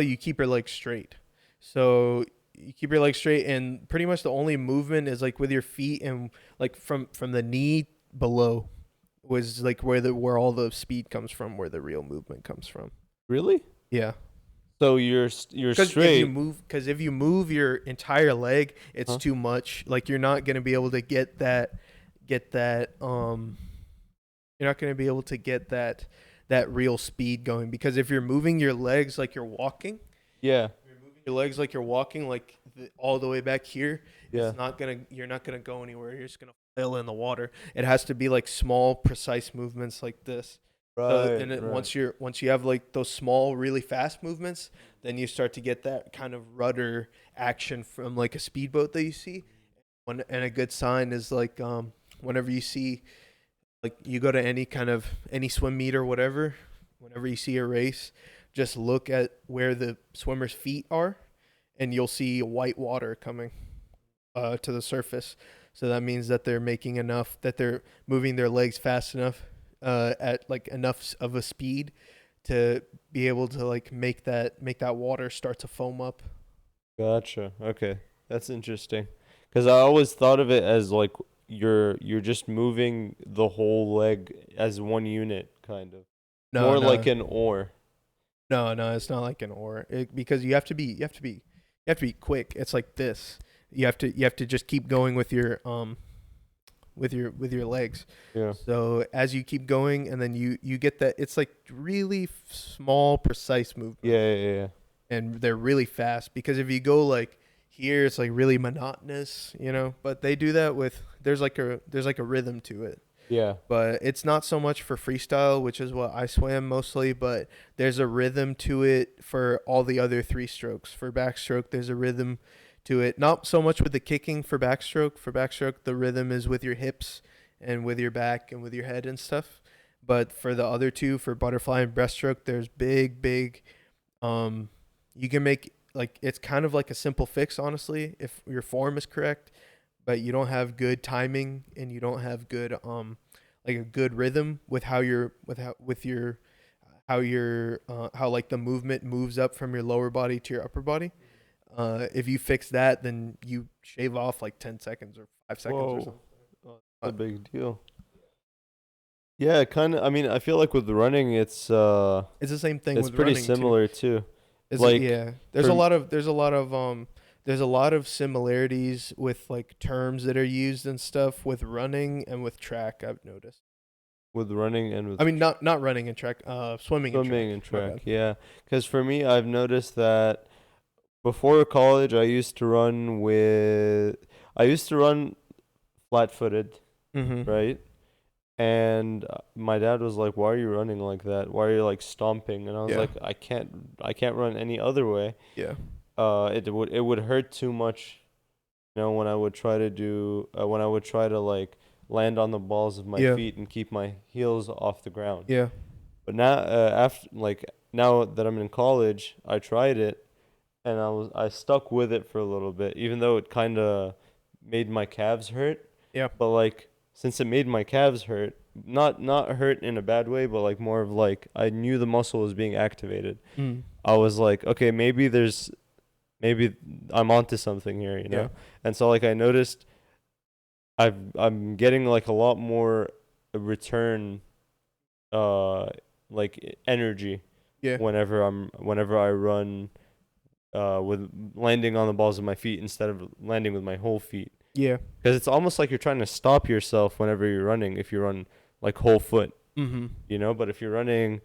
you keep your legs straight. So you keep your legs straight, and pretty much the only movement is like with your feet, and like from the knee below was like where all the speed comes from, where the real movement comes from.
Really?
Yeah.
So you're straight.
If you move your entire leg, it's too much. Like you're not gonna be able to get that. You're not gonna be able to get that real speed going, because if you're moving your legs like you're walking,
Yeah.
you're moving your legs like you're walking, like all the way back here.
Yeah.
You're not gonna go anywhere. You're just gonna flail in the water. It has to be like small, precise movements like this.
Right.
Once you have like those small, really fast movements, then you start to get that kind of rudder action from like a speedboat that you see. And a good sign is like whenever you see, like you go to any swim meet or whatever, whenever you see a race, just look at where the swimmer's feet are, and you'll see white water coming to the surface. So that means that they're making enough, that they're moving their legs fast enough at like enough of a speed to be able to like make that water start to foam up.
Gotcha. Okay, that's interesting. Because I always thought of it as like you're just moving the whole leg as one unit, kind of. More like an oar.
No, it's not like an oar. Because you have to be quick. It's like this. You have to just keep going with your with your legs.
Yeah.
So as you keep going, and then you get that, it's like really small, precise movements.
Yeah.
And they're really fast, because if you go like here, it's like really monotonous, you know. But they do that with there's like a rhythm to it.
Yeah.
But it's not so much for freestyle, which is what I swam mostly, but there's a rhythm to it for all the other three strokes. For backstroke, there's a rhythm to it. Not so much with the kicking for backstroke. For backstroke, the rhythm is with your hips and with your back and with your head and stuff. But for the other two, for butterfly and breaststroke, there's big you can make, like, it's kind of like a simple fix, honestly, if your form is correct, but you don't have good timing and you don't have good like a good rhythm with how how like the movement moves up from your lower body to your upper body. If you fix that, then you shave off like 10 seconds or 5 seconds or
Whoa.
something.
That's a big deal. Yeah, kind of. I mean, I feel like with running,
It's the same thing
it's
with
pretty
running
similar too.
too.
Like,
Yeah, there's a lot of similarities with like terms that are used and stuff with running and with track, I've noticed.
with running and with
I mean, not running and track, swimming and track.
swimming and
My
track.
bad.
Yeah, because for me, I've noticed that before college, I used to run flat-footed,
Mm-hmm.
right? And my dad was like, "Why are you running like that? Why are you like stomping?" And I was
Yeah.
like, I can't run any other way.
Yeah.
It would hurt too much, you know, when I would try to like land on the balls of my
Yeah.
feet and keep my heels off the ground.
Yeah.
But now, now that I'm in college, I tried it, and I stuck with it for a little bit, even though it kind of made my calves hurt.
Yeah.
But like, since it made my calves hurt, not hurt in a bad way, but like more of like I knew the muscle was being activated.
Mm.
I was like, okay, maybe I'm onto something here, you know?
Yeah.
And so like I noticed I'm getting like a lot more return like energy
Yeah.
whenever I run with landing on the balls of my feet instead of landing with my whole feet.
Yeah.
Because it's almost like you're trying to stop yourself whenever you're running if you run like whole foot,
Mm-hmm.
you know? But if you're running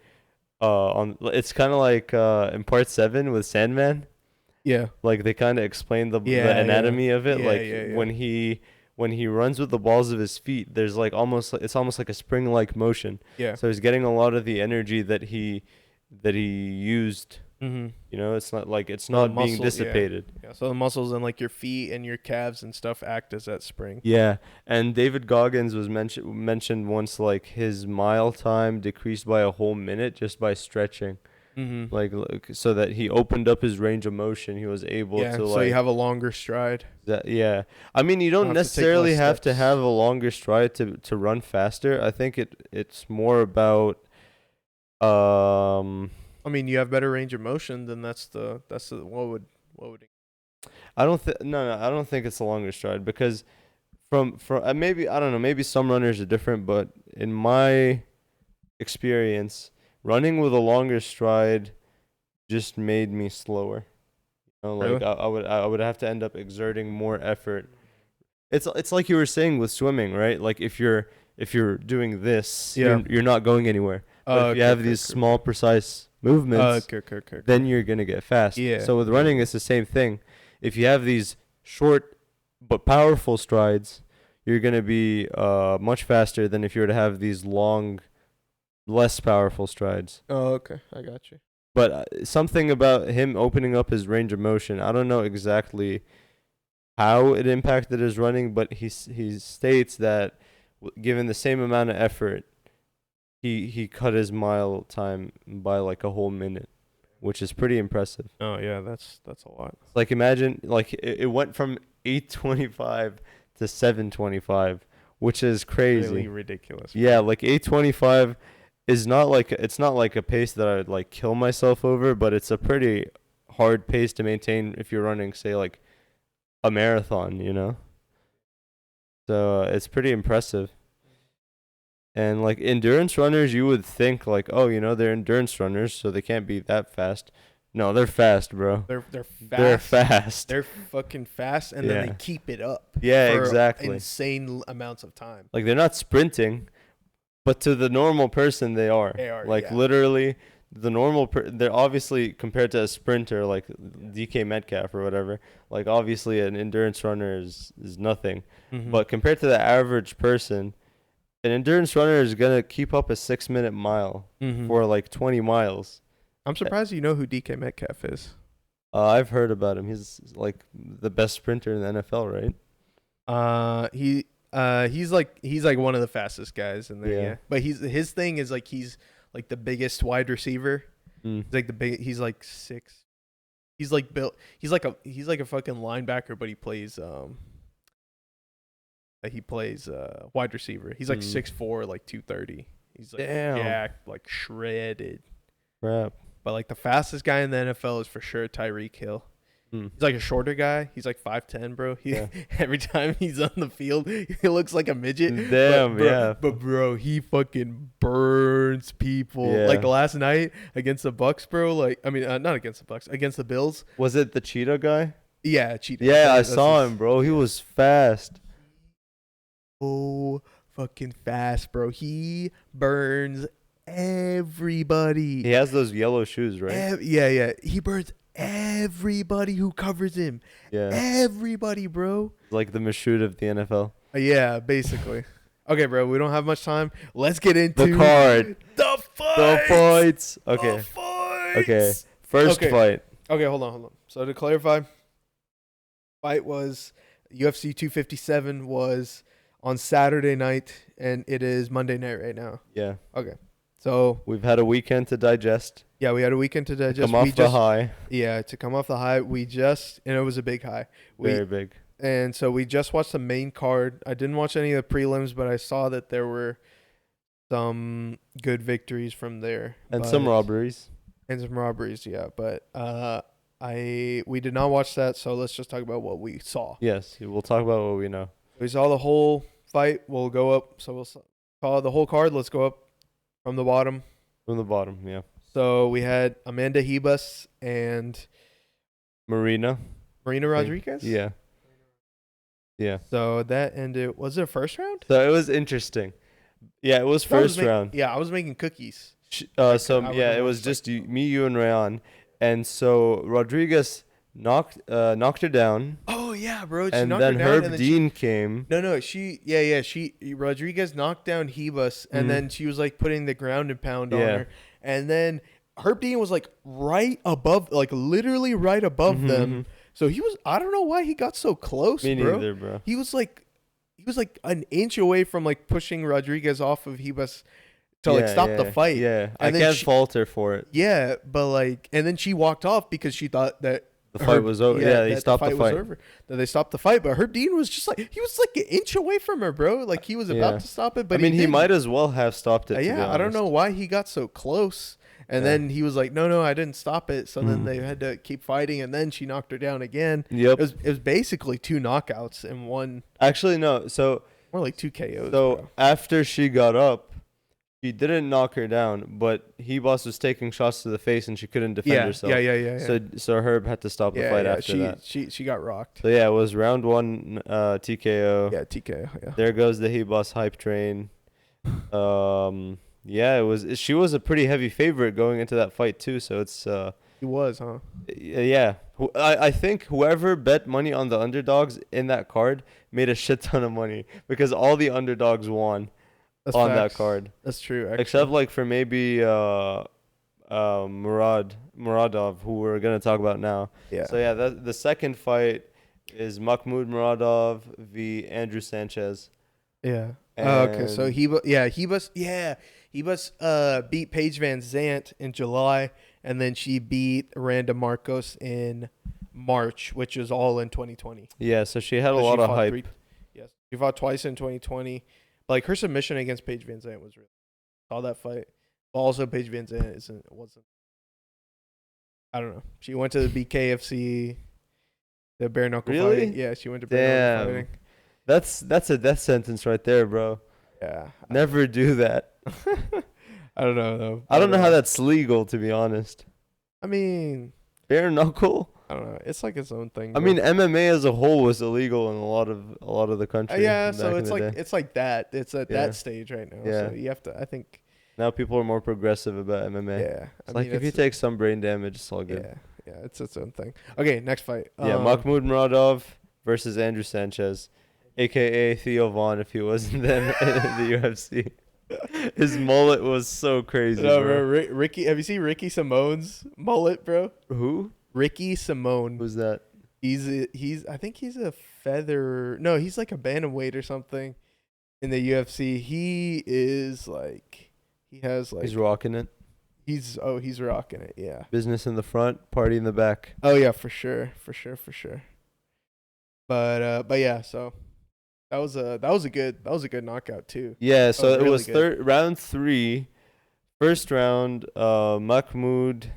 it's kind of like in part 7 with Sandman,
Yeah.
like they kind of explain the
Yeah,
anatomy of it,
Yeah,
like
yeah, yeah.
when he runs with the balls of his feet, there's like it's almost like a spring like motion.
Yeah.
So he's getting a lot of the energy that he used,
Mm-hmm.
you know. It's not like it's
The
not being
muscle,
dissipated.
Yeah. So the muscles in like your feet and your calves and stuff act as that spring.
Yeah, and David Goggins was mentioned once, like his mile time decreased by a whole minute just by stretching,
Mm-hmm.
like so that he opened up his range of motion. He was able
Yeah.
to
So
like
you have a longer stride.
yeah. I mean, you don't
Don't have to take
necessarily
less
have to
steps.
have a longer stride to run faster. I think it's more about
I mean, you have better range of motion, then that's the what would
I don't think I don't think it's a longer stride because from maybe I don't know, maybe some runners are different, but in my experience, running with a longer stride just made me slower. You know, like
Really?
I would have to end up exerting more effort. It's like you were saying with swimming, right? Like if you're doing this,
Yeah.
you're not going anywhere. But if you
Okay,
have
okay,
these
okay.
small, precise movements,
Okay.
then you're gonna get fast.
Yeah.
So with running, it's the same thing. If you have these short but powerful strides, you're gonna be much faster than if you were to have these long, less powerful strides.
Oh, okay. I got you.
But something about him opening up his range of motion, I don't know exactly how it impacted his running, but he states that given the same amount of effort, he cut his mile time by like a whole minute, which is pretty impressive.
Oh yeah, that's a lot.
Like imagine like it went from 8:25 to 7:25, which is crazy.
Really ridiculous.
Yeah, like 8:25 is not like it's not like a pace that I'd like kill myself over, but it's a pretty hard pace to maintain if you're running, say like a marathon, you know. So it's pretty impressive. And like endurance runners, you would think like, oh, you know, they're endurance runners, so they can't be that fast. No, they're fast, bro.
They're fast.
They're fast.
They're fucking fast, and then
Yeah.
they keep it up.
Yeah,
for
exactly.
Insane amounts of time.
Like they're not sprinting, but to the normal person they are.
They are,
like
yeah.
literally the normal they're obviously compared to a sprinter like DK Metcalf or whatever. Like obviously an endurance runner is nothing.
Mhm.
But compared to the average person, an endurance runner is going to keep up a 6-minute mile
Mhm.
for like 20 miles.
I'm surprised you know who DK Metcalf is.
I've heard about him. He's like the best sprinter in the NFL, right?
He's like one of the fastest guys in there.
Yeah.
Yeah. But his thing is like he's like the biggest wide receiver.
Mm.
He's like 6. He's like built. He's like a fucking linebacker, but he plays wide receiver. He's like 6'4", like 230. He's like jacked, like shredded.
Crap.
But like the fastest guy in the NFL is for sure Tyreek Hill.
Mm.
He's like a shorter guy. He's like 5'10", bro. Every time he's on the field, he looks like a midget.
Damn, yeah.
But bro, he fucking burns people.
Yeah.
Like last night against the Bucks, bro. Like I mean, not against the Bucks, against the Bills.
Was it the cheetah guy?
Yeah, cheetah.
Yeah, I saw him, bro. He was fast.
Oh, fucking fast, bro. He burns everybody.
He has those yellow shoes, right?
Yeah. He burns everybody who covers him.
Yeah.
Everybody, bro.
Like the Mashoud of the NFL.
Yeah, basically. Okay, bro. We don't have much time. Let's get into
The card.
The fights.
The fights. Okay.
The fights.
Okay. First
Okay.
fight.
Okay, hold on. So to clarify, fight was UFC 257 was on Saturday night, and it is Monday night right now.
Yeah.
Okay. So
We've had a weekend to digest.
yeah, we had a weekend to digest.
Come off the high.
Yeah, to come off the high. And it was a big high.
Very big.
And so we just watched the main card. I didn't watch any of the prelims, but I saw that there were some good victories from there.
And some robberies.
And some robberies, yeah. But we did not watch that, so let's just talk about what we saw.
Yes, we'll talk about what we know.
We saw the whole fight. We'll go up. So we'll call the whole card. Let's go up from the bottom.
From the bottom, yeah.
So we had Amanda Hebus and
Marina
Rodriguez.
Yeah. Yeah.
So that ended. Was it a first round?
So it was interesting. Yeah, it was first round.
Yeah, I was making cookies.
It was just me, you, and Rayan. And so Rodriguez knocked her down.
Oh yeah, bro.
And then Herb Dean came.
No. Rodriguez knocked down Hebus, and then she was like putting the ground and pound on her, and then Herb Dean was like right above, like literally right above them. So I don't know why he got so close,
Me
bro.
neither, bro.
He was like an inch away from like pushing Rodriguez off of Hebus to like stop the fight.
Yeah,
And
I can't fault her for it.
Yeah, but like, and then she walked off because she thought that
the fight was over. Yeah, he stopped the fight.
Was over. That they stopped the fight, but Herb Dean was just like, he was like an inch away from her, bro. Like he was about to stop it, but
I mean, he
didn't.
might as well have stopped it.
Yeah, I don't know why he got so close. And then he was like, no, I didn't stop it. So then they had to keep fighting, and then she knocked her down again.
Yep.
It was basically 2 knockouts and one.
Actually, no. So
more like 2 KOs.
So
bro.
after she got up, she didn't knock her down, but Hebus was taking shots to the face, and she couldn't defend herself.
Yeah.
So Herb had to stop the fight after that.
She got rocked.
So yeah, it was round 1 TKO.
Yeah, TKO. Yeah.
There goes the Hebus hype train. Yeah, it was. She was a pretty heavy favorite going into that fight too. So it's.
He was, huh?
Yeah, I think whoever bet money on the underdogs in that card made a shit ton of money because all the underdogs won on that card.
That's true. Actually.
Except like for maybe Muradov, who we're gonna talk about now.
Yeah.
So yeah, the second fight is Mahmoud Muradov v Andrew Sanchez.
Yeah. Okay. So Hebus beat Paige Van Zant in July, and then she beat Randa Marcos in March, which is all in 2020.
Yeah. So she had a lot of hype.
Yes. She fought twice in 2020. Like her submission against Paige Van Zant was really saw that fight. But also Paige Van Zant wasn't. I don't know. She went to the BKFC, the bare knuckle fighting. Yeah, she went to bare knuckle fighting.
That's a death sentence right there, bro.
Yeah.
Never do that.
I don't know though.
I don't know how that's legal, to be honest.
I mean,
Bare knuckle.
I don't know. It's like its own thing.
I
Bro.
mean, MMA as a whole was illegal in a lot of the country.
Yeah,
back
so
in
it's
the
like
day.
it's like that. It's at
Yeah.
that stage right now.
Yeah.
So you have to. I think.
Now people are more progressive about MMA.
Yeah.
It's like if you take some brain damage, it's all good.
Yeah. Yeah. It's its own thing. Okay. Next fight.
Yeah, Mahmoud Muradov versus Andrew Sanchez, aka Theo Vaughn, if he wasn't then in the UFC. His mullet was so crazy,
No,
bro.
Ricky. Have you seen Ricky Simone's mullet, bro?
Who?
Ricky Simone.
Who's that?
I think he's a feather. No, he's like a bantamweight or something in the UFC. He is like he has like
He's rocking it.
he's rocking it. Yeah.
Business in the front, party in the back.
Oh yeah, for sure. But yeah, so that was a good knockout too.
Yeah, so it
really
was
good.
round 3. First round, Mahmoud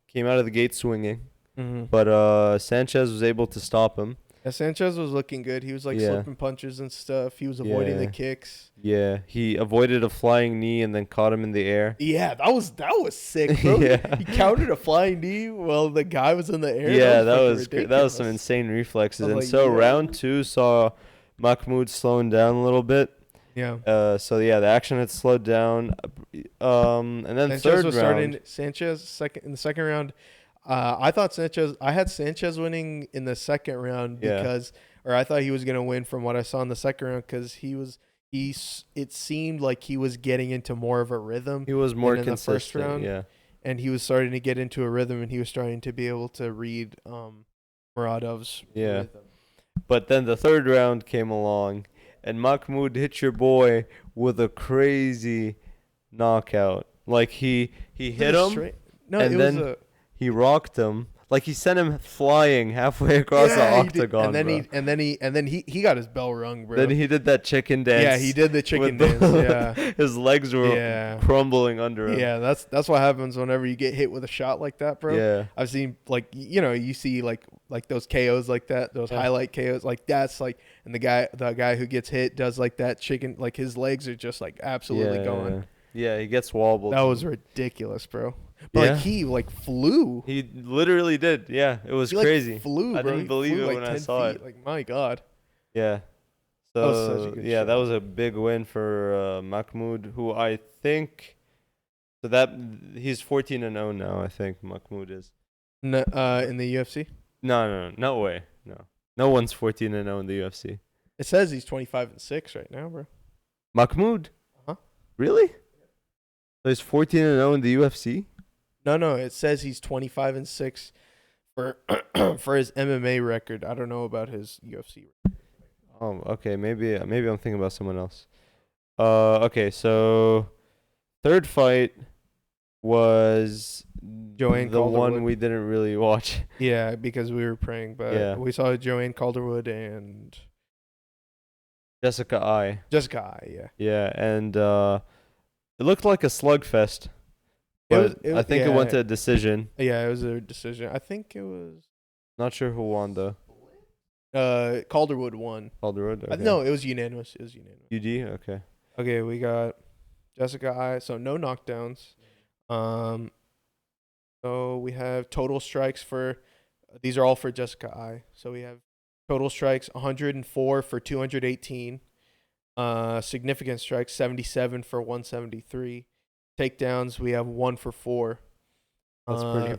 came out of the gate swinging, but Sanchez was able to stop him.
Yeah, Sanchez was looking good. He was like
Yeah.
slipping punches and stuff. He was avoiding the
Yeah.
kicks.
Yeah, he avoided a flying knee and then caught him in the air.
Yeah, that was sick, bro.
Yeah.
He countered a flying knee while the guy was in the air.
Yeah,
that was
that was some insane reflexes.
I was
And
like,
so
yeah.
round 2 saw Mahmoud slowing down a little bit.
Yeah.
So yeah, the action had slowed down. And then
Sanchez
third
was
round.
starting. Sanchez in the second round. I had Sanchez winning in the second round
Yeah.
or I thought he was gonna win from what I saw in the second round because it seemed like he was getting into more of a rhythm.
He was more
in the
consistent.
first round.
Yeah.
And he was starting to get into a rhythm, and he was starting to be able to read Muradov's
Yeah.
rhythm.
But then the third round came along, and Mahmoud hit your boy with a crazy knockout. Like he hit him,
No,
and
it
then
was a
he rocked him. Like he sent him flying halfway across the
he did.
octagon.
And then
bro.
he got his bell rung, bro.
Then he did that chicken dance.
Yeah, he did the chicken
with
dance.
the-
Yeah.
His legs were
Yeah.
crumbling under him.
Yeah, that's what happens whenever you get hit with a shot like that, bro.
Yeah.
I've seen you see like those KOs like that, those
Yeah.
highlight KOs, like that's like, and the guy who gets hit does like that chicken, like his legs are just like absolutely gone.
Yeah, he gets wobbled.
That was ridiculous, bro. But like he like flew.
He literally did. Yeah, it was
He, like,
crazy.
flew, bro.
I didn't
He
believe
flew,
it
like,
when I
10
saw
feet.
it.
Like my god.
Yeah.
That was such a
So
good
yeah,
shot.
that was a big win for Mahmoud, who I think he's 14-0 now. I think Mahmoud is.
No, in the UFC,
No way. No one's 14-0 in the UFC.
it says he's 25-6 right now, bro.
Mahmoud?
Uh-huh.
Really? So he's 14-0 in the UFC?
No, it says he's 25-6 for for his MMA record. I don't know about his UFC.
Oh, okay. Maybe I'm thinking about someone else. Okay. So third fight was
Joanne
the one
Calderwood.
we didn't really watch.
Yeah, because we were praying, but
Yeah.
we saw Joanne Calderwood and
Jessica I.
Jessica Eye, yeah.
Yeah, and it looked like a slugfest, but I think it went to a decision.
Yeah, it was a decision. I think it was
Not sure who won though.
Calderwood won.
Calderwood. Okay.
No, it was unanimous.
UD. Okay.
Okay, we got Jessica Eye. So no knockdowns. So we have total strikes for. These are all for Jessica Eye. So we have total strikes 104 for 218. Significant strikes 77 for 173. Takedowns we have 1 for 4.
That's pretty.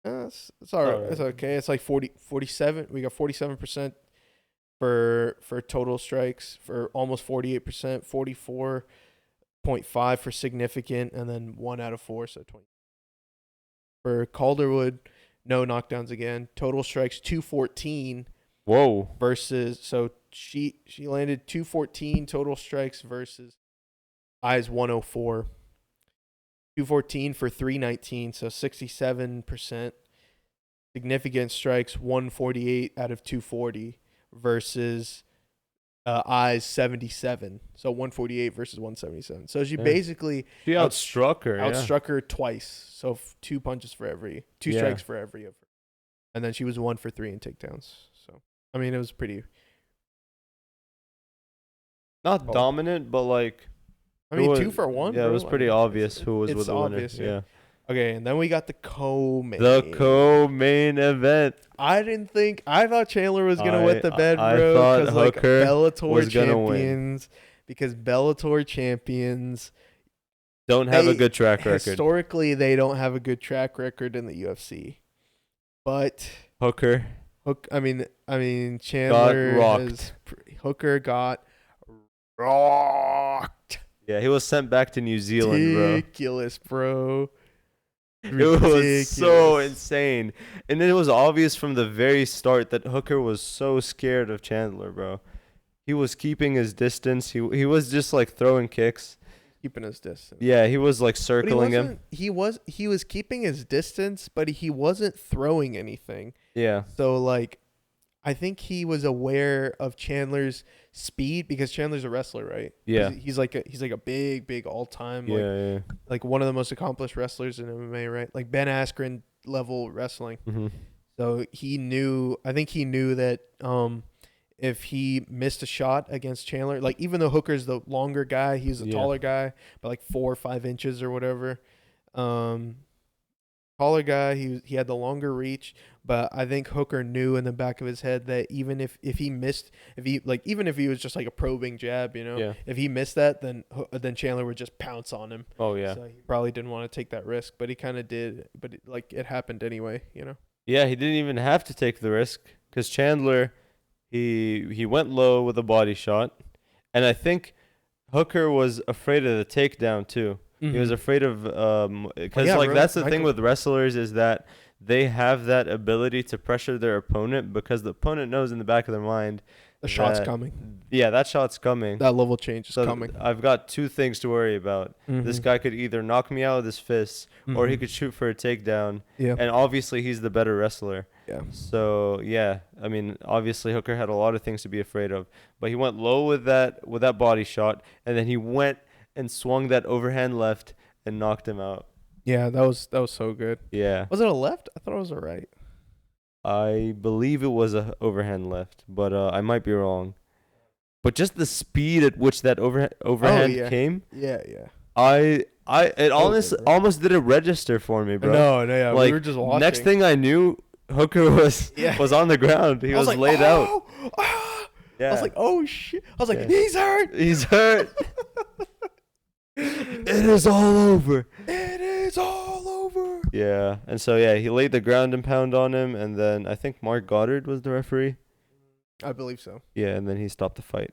It's all right.
Alright.
It's okay. It's like 47. We got 47% for total strikes, for almost 48%, 44.5 for significant, and then 1 out of 4, so 20. For Calderwood, no knockdowns again. Total strikes 214
Whoa.
versus, so she landed 214 total strikes versus Eyes 104. 214 for 319, so 67%. Significant strikes 148 out of 240 versus Eyes 77. So 148 versus 177. So she basically
She outstruck her.
outstruck her twice. So 2 punches for every, 2
Yeah.
strikes for every of her. And then she was 1 for 3 in takedowns. So I mean, it was pretty.
Not dominant, but like.
I mean,
who
2
was-
for 1.
Yeah,
bro.
it was pretty
I mean,
obvious who was
it's
with the winner.
obvious,
Yeah.
Okay, and then we got the co-main.
The co-main event.
I thought Chandler was gonna wet the bed,
I
bro.
thought
Because like
Hooker
Bellator
was gonna win.
champions, because Bellator champions
Don't have a good track record.
historically they don't have a good track record in the UFC, but
Hooker
I mean Chandler Hooker got rocked.
Yeah, he was sent back to New Zealand,
Ridiculous, bro.
It was so insane. And it was obvious from the very start that Hooker was so scared of Chandler, bro. He was keeping his distance. He was just like throwing kicks.
Keeping his distance.
Yeah, he was like circling him.
He was keeping his distance, but he wasn't throwing anything.
Yeah.
So like I think he was aware of Chandler's speed because Chandler's a wrestler, right?
Yeah.
He's like a big all-time like one of the most accomplished wrestlers in MMA, right? Like Ben Askren level wrestling.
Mm-hmm.
So I think he knew that if he missed a shot against Chandler, like even though Hooker's the longer guy, he's a taller guy by like 4 or 5 inches or whatever. Taller guy, he had the longer reach, but I think Hooker knew in the back of his head that even if he missed, even if he was just like a probing jab, if he missed that, then Chandler would just pounce on him.
Oh yeah.
So he probably didn't want to take that risk, but he kind of did. But it happened anyway,
Yeah, he didn't even have to take the risk because Chandler, he went low with a body shot, and I think Hooker was afraid of the takedown too. He was afraid of because that's the thing with wrestlers is that they have that ability to pressure their opponent because the opponent knows in the back of their mind
the shot's coming.
Yeah, that shot's coming.
That level change is coming.
I've got 2 things to worry about. This guy could either knock me out with his fists or he could shoot for a takedown. Yeah. And obviously he's the better wrestler.
Yeah.
So yeah, I mean obviously Hooker had a lot of things to be afraid of, but he went low with that body shot, and then he went and swung that overhand left and knocked him out.
Yeah, that was so good.
Yeah.
Was it a left? I thought it was a right.
I believe it was a overhand left, but I might be wrong. But just the speed at which that overhand came.
Yeah.
It almost didn't register for me, bro.
No, yeah.
Like,
we were just watching.
Next thing I knew, Hooker was on the ground. He was like, laid out.
Yeah. I was like, oh shit. I was like, he's hurt.
He's hurt. It is all over.
It is all over.
Yeah. And so, he laid the ground and pound on him. And then I think Mark Goddard was the referee.
I believe so.
Yeah. And then he stopped the fight.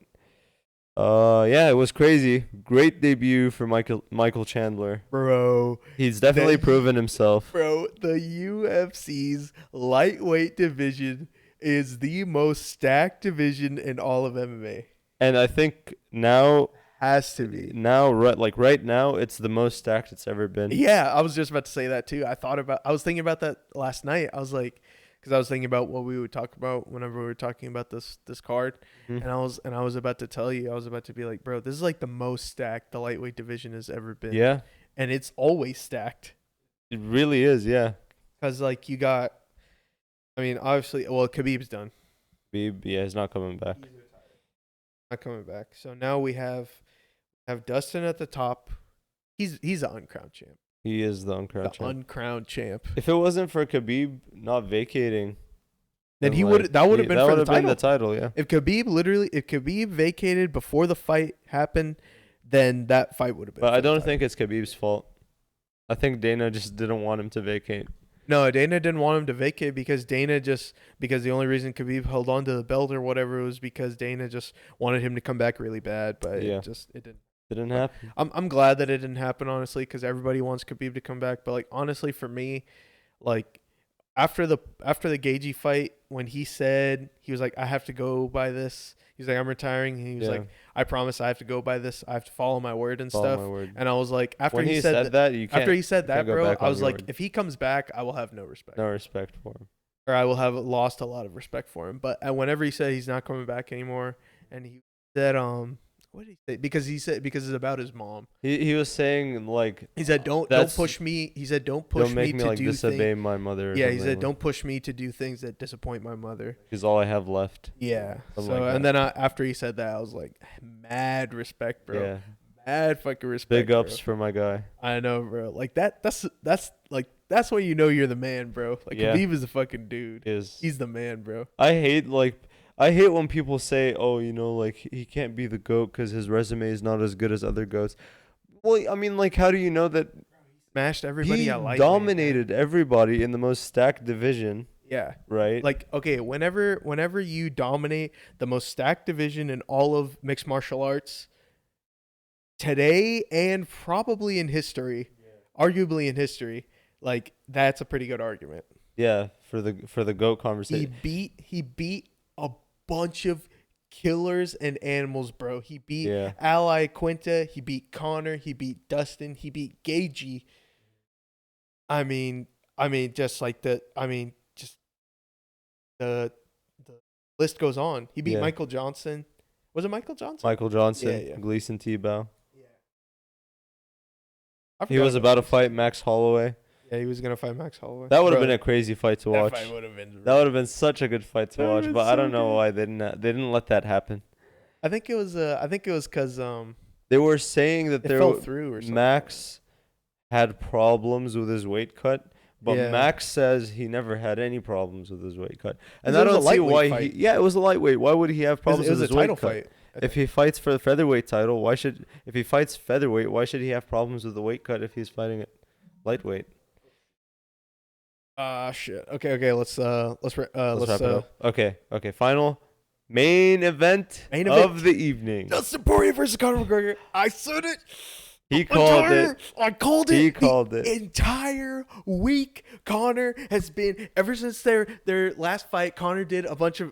It was crazy. Great debut for Michael Chandler.
Bro.
He's definitely proven himself.
Bro, the UFC's lightweight division is the most stacked division in all of MMA.
And I think now...
Has to be.
Now, right now, it's the most stacked it's ever been.
Yeah, I was just about to say that too. I was thinking about that last night. I was like, because I was thinking about what we would talk about whenever we were talking about this card, and I was about to tell you, I was about to be like, bro, this is like the most stacked the lightweight division has ever been.
Yeah,
and it's always stacked.
It really is, yeah.
Because like you got, I mean, obviously, well, Khabib's done.
Khabib, he's not coming back.
Not coming back. So now we have Dustin at the top. He's the uncrowned champ.
He is the uncrowned champ.
Uncrowned champ.
If it wasn't for Khabib not vacating,
then he would that would have been for the title.
Been the title, yeah.
If Khabib vacated before the fight happened, then that fight would have been.
But I don't think it's Khabib's fault. I think Dana just didn't want him to vacate.
No, Dana didn't want him to vacate because the only reason Khabib held on to the belt or whatever was because Dana just wanted him to come back really bad, but it didn't.
Didn't happen.
I'm glad that it didn't happen, honestly, because everybody wants Khabib to come back. But like honestly, for me, like after the Gaethje fight, when he said he was like, I have to go by this. He's like, I'm retiring. And he was like, I promise I have to go by this. I have to follow my word and stuff. And I was like, after he said that, bro, I was like, if he comes back, I will have no respect.
No respect for him.
Or I will have lost a lot of respect for him. But whenever he said he's not coming back anymore, and he said what did he say? Because it's about his mom.
He was saying like
he said don't push me. He said don't
make me to disobey my mother.
Yeah, he said don't push me to do things that disappoint my mother.
He's all I have left.
Yeah. So and then after he said that, I was like, mad respect, bro. Yeah. mad fucking respect.
Big ups
bro.
for my guy.
I know, bro. Like that's like that's when you know you're the man, bro. Like
Yeah.
Khabib is the fucking dude.
Is
He's the man, bro.
I hate when people say, "Oh, like he can't be the GOAT because his resume is not as good as other GOATs." Well, I mean, like, how do you know that
Smashed everybody
he
at lightweight,
dominated
man.
everybody in the most stacked division,
Yeah.
right?
Like, okay, whenever you dominate the most stacked division in all of mixed martial arts today and probably in history, arguably in history, like that's a pretty good argument.
Yeah, for the GOAT conversation.
He beat a bunch of killers and animals, bro. He beat
Yeah.
Ally Quinta, he beat Connor, he beat Dustin, he beat Gagey. I mean, just like just the list goes on. He beat
Yeah.
Michael Johnson. Was it Michael Johnson?
Michael Johnson,
Yeah.
Gleason Tebow.
Yeah. I
He
forgot
was about to fight Max Holloway.
Yeah, he was gonna fight Max Holloway.
That would have been a crazy fight to watch.
That fight would have been.
That would have been such a good fight to
That would've
watch,
been
but I
so
don't know
good.
why they didn't let that happen.
I think it was. I think it was because
They were saying that
it
there
fell through or something.
Max had problems with his weight cut, but
Yeah.
Max says he never had any problems with his weight cut. And
'Cause
I
it was a
don't see why
lightweight fight.
it was a lightweight. Why would he have problems
It was
with
a
his weight
title
cut?
fight.
If he fights for the featherweight title, if he fights featherweight, why should he have problems with the weight cut if he's fighting at lightweight?
Shit. Okay. Let's wrap
it up. Okay. Final main event
Main
of
event.
the evening.
Dustin Poirier versus Conor McGregor. I said it.
He called it.
I called it.
He called it.
Entire week. Connor has been ever since their last fight. Connor did a bunch of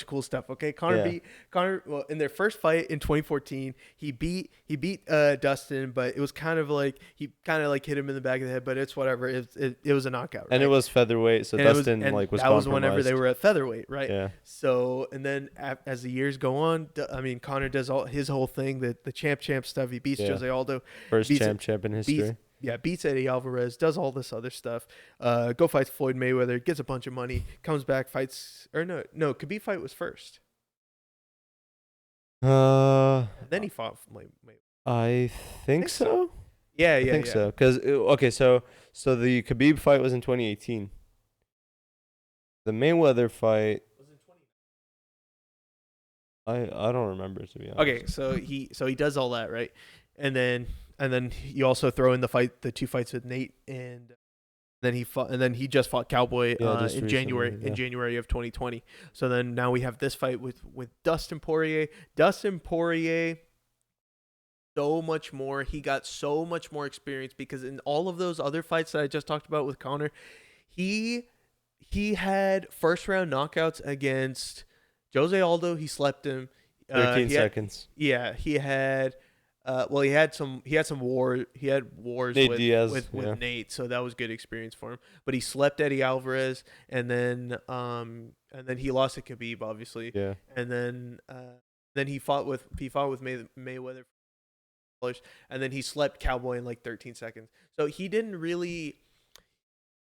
cool stuff. Okay, Connor well in their first fight in 2014. He beat Dustin, but it was kind of like he hit him in the back of the head. But it's whatever. It was a knockout.
And
right?
it was featherweight, so
And
Dustin
that
was
was whenever they
compromised.
were at featherweight, right?
Yeah.
So and then as the years go on, Connor does all his whole thing, the champ stuff. He beats Jose Aldo.
First
beats
champ in history.
Beats Eddie Alvarez, does all this other stuff. Go fights Floyd Mayweather, gets a bunch of money, comes back, fights Khabib fight was first. Then he fought Mayweather.
I think so.
Yeah,
I think so. Because so the Khabib fight was in 2018. The Mayweather fight
Was in 20.
I don't remember, to be honest.
Okay, so he does all that, right? And then you also throw in the two fights with Nate, and then he just fought Cowboy
just
in
recently,
January of 2020. So then now we have this fight with Dustin Poirier. Dustin Poirier, so much more. He got so much more experience because in all of those other fights that I just talked about with Connor, he had first round knockouts against Jose Aldo. He slept him.
13 seconds.
He had. He had some wars
Nate
with
Diaz,
with Nate, so that was good experience for him. But he slept Eddie Alvarez, and then he lost to Khabib, obviously.
Yeah.
And then he fought with Mayweather, and then he slept Cowboy in like 13 seconds. So he didn't really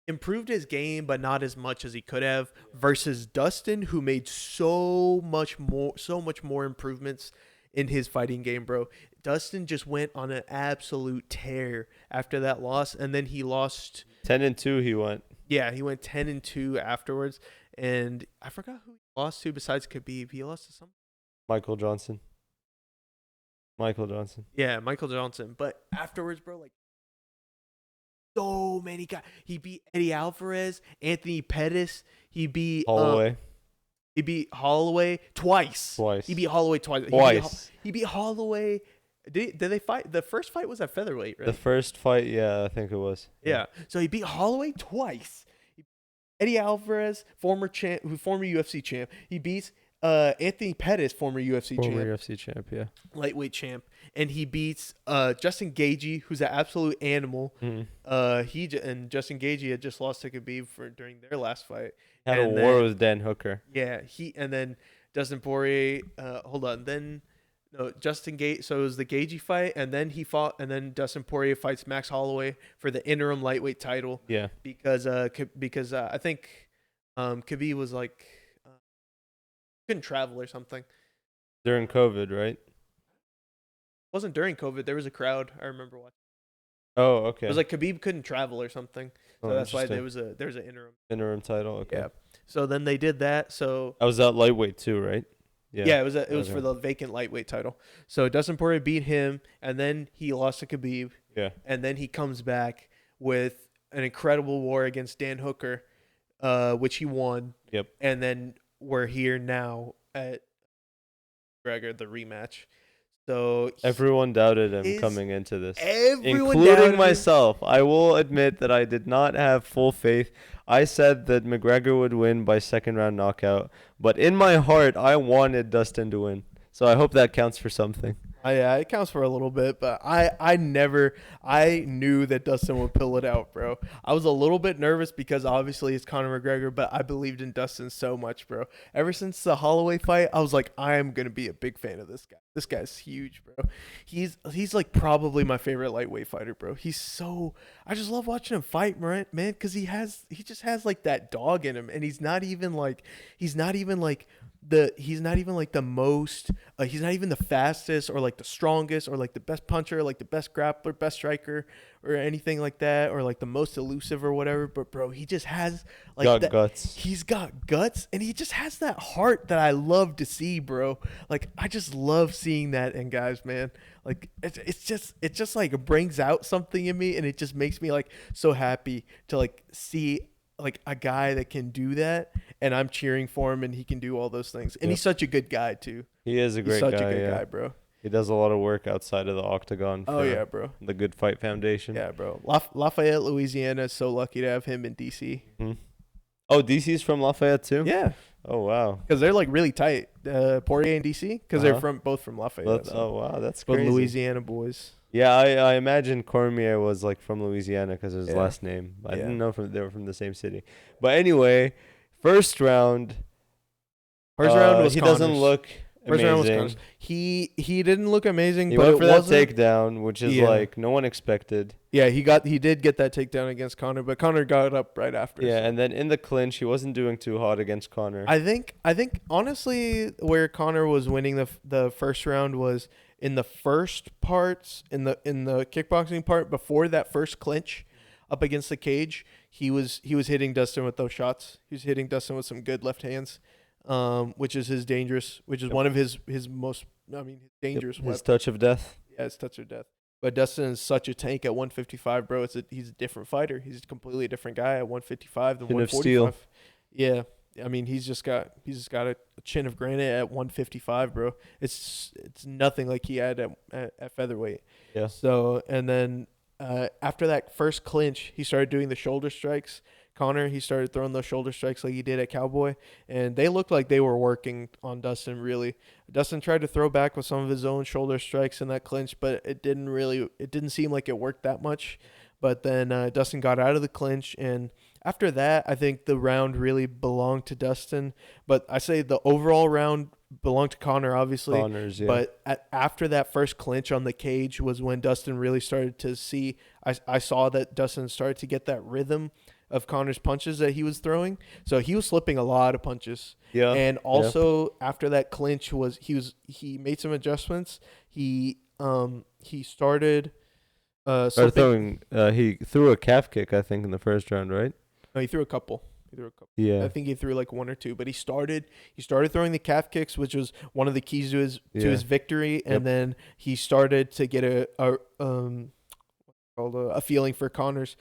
improved his game, but not as much as he could have. Versus Dustin, who made so much more improvements in his fighting game, bro. Dustin just went on an absolute tear after that loss, and then he lost
10-2. He went.
Yeah, he went 10-2 afterwards, and I forgot who he lost to besides Khabib. He lost to some
Michael Johnson.
Yeah, Michael Johnson. But afterwards, bro, like so many guys. He beat Eddie Alvarez, Anthony Pettis. He beat
Holloway.
He beat Holloway twice. He beat Holloway twice. He beat Holloway. Did they fight? The first fight was at featherweight, right?
The first fight, yeah, I think it was.
Yeah. So he beat Holloway twice. Eddie Alvarez, former UFC champ. He beats Anthony Pettis, former UFC
champ, yeah.
Lightweight champ. And he beats Justin Gaethje, who's an absolute animal.
Mm-hmm.
Justin Gaethje had just lost to Khabib during their last fight.
Had a war with Dan Hooker.
Yeah, then Dustin Poirier. Justin Gaethje. So it was the Gaethje fight, and then he fought, and then Dustin Poirier fights Max Holloway for the interim lightweight title.
Yeah,
because I think Khabib was like couldn't travel or something
during COVID, right?
wasn't during COVID. There was a crowd. I remember watching.
Oh,
It
okay.
was like Khabib couldn't travel or something, so
Oh,
that's why
interesting.
there's an interim.
Interim title. Okay.
Yeah. So then they did that. So
I was at lightweight too, right? Yeah.
yeah, it was for
Okay.
the vacant lightweight title. So Dustin Poirier beat him, and then he lost to Khabib,
Yeah.
and then he comes back with an incredible war against Dan Hooker, which he won.
Yep.
And then we're here now at Gregor, the rematch. So
Everyone doubted him
is
coming into this,
everyone doubted
including
him.
myself. I will admit that I did not have full faith. I said that McGregor would win by second round knockout, but in my heart, I wanted Dustin to win. So I hope that counts for something.
Yeah, it counts for a little bit, but I knew that Dustin would pull it out, bro. I was a little bit nervous because obviously it's Conor McGregor, but I believed in Dustin so much, bro. Ever since the Holloway fight, I was like, I am gonna be a big fan of this guy. This guy's huge, bro. He's like probably my favorite lightweight fighter, bro. I just love watching him fight, man, because he just has like that dog in him, and he's not even like the most he's not even the fastest or like the strongest or like the best puncher, like the best grappler, best striker or anything like that, or like the most elusive or whatever, but bro, he just has like
Got
that
guts.
he's got guts, and he just has that heart that I love to see, bro. Like I just love seeing that in guys, man. Like it's just like it brings out something in me, and it just makes me like so happy to like see like a guy that can do that, and I'm cheering for him, and he can do all those things, and
Yep.
he's such a good guy too.
He is a
He's
great
such
guy.
a good
Yeah.
guy, bro.
He does a lot of work outside of the octagon
Oh
for
yeah, bro.
the Good Fight Foundation.
Yeah, bro. Lafayette, Louisiana is so lucky to have him in DC.
Mhm. Oh, DC's from Lafayette too?
Yeah,
Oh, wow.
because they're like really tight. Poirier and DC, because
Uh-huh.
they're both from Lafayette. So.
Oh, wow. That's
Both
crazy.
Louisiana boys.
Yeah, I imagine Cormier was like from Louisiana because of his
Yeah.
last name. I
Yeah.
didn't know they were from the same city. But anyway, first round.
First round was
he
Connor's.
doesn't look
First round was
amazing.
Connor's. He didn't look amazing,
He
but
went
it
for that
wasn't.
takedown, which is
Yeah.
like no one expected.
Yeah, he did get that takedown against Connor, but Connor got up right after.
Yeah,
so.
and then in the clinch, he wasn't doing too hot against Connor.
I think honestly where Connor was winning the first round was in the first parts in the kickboxing part before that first clinch up against the cage. He was hitting Dustin with those shots. He was hitting Dustin with some good left hands, which is one of his most dangerous
His
weapons.
touch of death.
Yeah, it's touch of death. But Dustin is such a tank at 155, bro. He's a different fighter. He's a completely different guy at 155 than
Chin of
145.
steel.
Yeah, I mean he's just got a chin of granite at 155, bro. It's nothing like he had at featherweight.
Yeah.
So and then after that first clinch, he started doing the shoulder strikes. Connor, he started throwing those shoulder strikes like he did at Cowboy, and they looked like they were working on Dustin really. Dustin tried to throw back with some of his own shoulder strikes in that clinch, but it didn't seem like it worked that much. But then Dustin got out of the clinch, and after that, I think the round really belonged to Dustin. But I say the overall round belonged to Connor, obviously.
Connors, yeah.
But after that first clinch on the cage was when Dustin really started to see. I saw that Dustin started to get that rhythm of Connor's punches that he was throwing. So he was slipping a lot of punches.
Yeah.
And also after that clinch he made some adjustments. He started slipping.
He threw a calf kick, I think, in the first round, right?
No, he threw a couple.
Yeah.
I think he threw like one or two, but he started throwing the calf kicks, which was one of the keys to his victory, and then he started to get a feeling for Connor's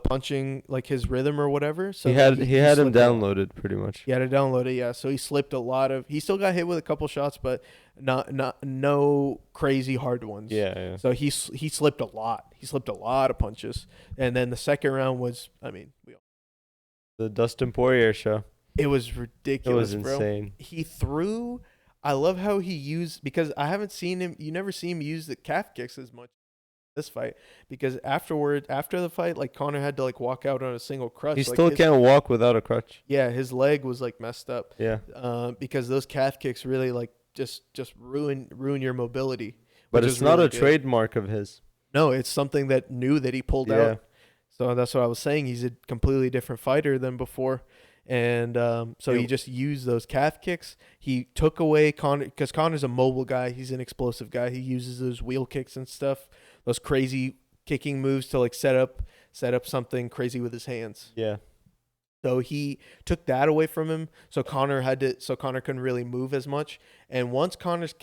punching, like his rhythm or whatever. So
he had him
slipped a lot.
downloaded pretty much.
He had to download it, yeah. So he slipped a lot of. He still got hit with a couple shots, but no crazy hard ones.
Yeah, yeah.
So he slipped a lot. He slipped a lot of punches, and then the second round was,
The Dustin Poirier show.
it was
It
ridiculous,
was
bro.
insane.
He threw. I love how he used, because I haven't seen him. You never see him use the calf kicks as much this fight, because after the fight, like Connor had to like walk out on a single crutch.
He
like
still can't walk without a crutch.
Yeah, his leg was like messed up.
Yeah.
Because those calf kicks really like just ruin your mobility.
But
which
it's
is
not
really
a
good.
trademark of his.
No, it's something that he pulled
Yeah.
out. So that's what I was saying. He's a completely different fighter than before. And so he just used those calf kicks. He took away Conor, because Conor's a mobile guy. He's an explosive guy. He uses those wheel kicks and stuff, those crazy kicking moves to like set up something crazy with his hands.
Yeah.
So he took that away from him. So Conor couldn't really move as much. And once Conor's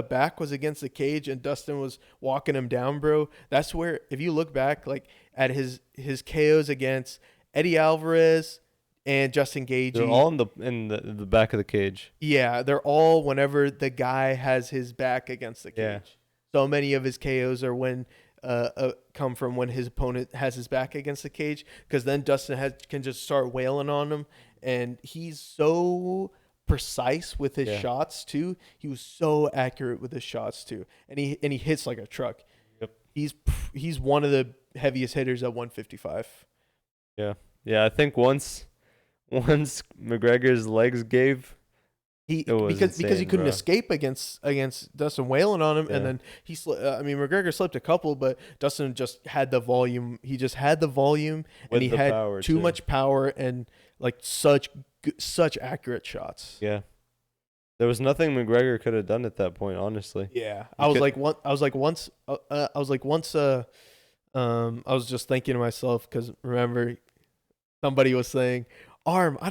back was against the cage and Dustin was walking him down, bro, that's where, if you look back like at his KOs against Eddie Alvarez and Justin Gaethje,
They're all in the back of the cage.
Yeah, they're all whenever the guy has his back against the cage.
Yeah.
So many of his KOs are when come from when his opponent has his back against the cage, because then Dustin can just start wailing on him, and he's so precise with his shots too. He was so accurate with his shots too, and he hits like a truck.
Yep.
He's one of the heaviest hitters at 155.
Yeah. I think once McGregor's legs gave,
because he couldn't escape against Dustin wailing on him, and then McGregor slipped a couple, but Dustin just had the volume. He just had the volume, and he had too much power and like such accurate shots.
Yeah, there was nothing McGregor could have done at that point, honestly.
Yeah, I was just thinking to myself, because remember somebody was saying, "Arm, I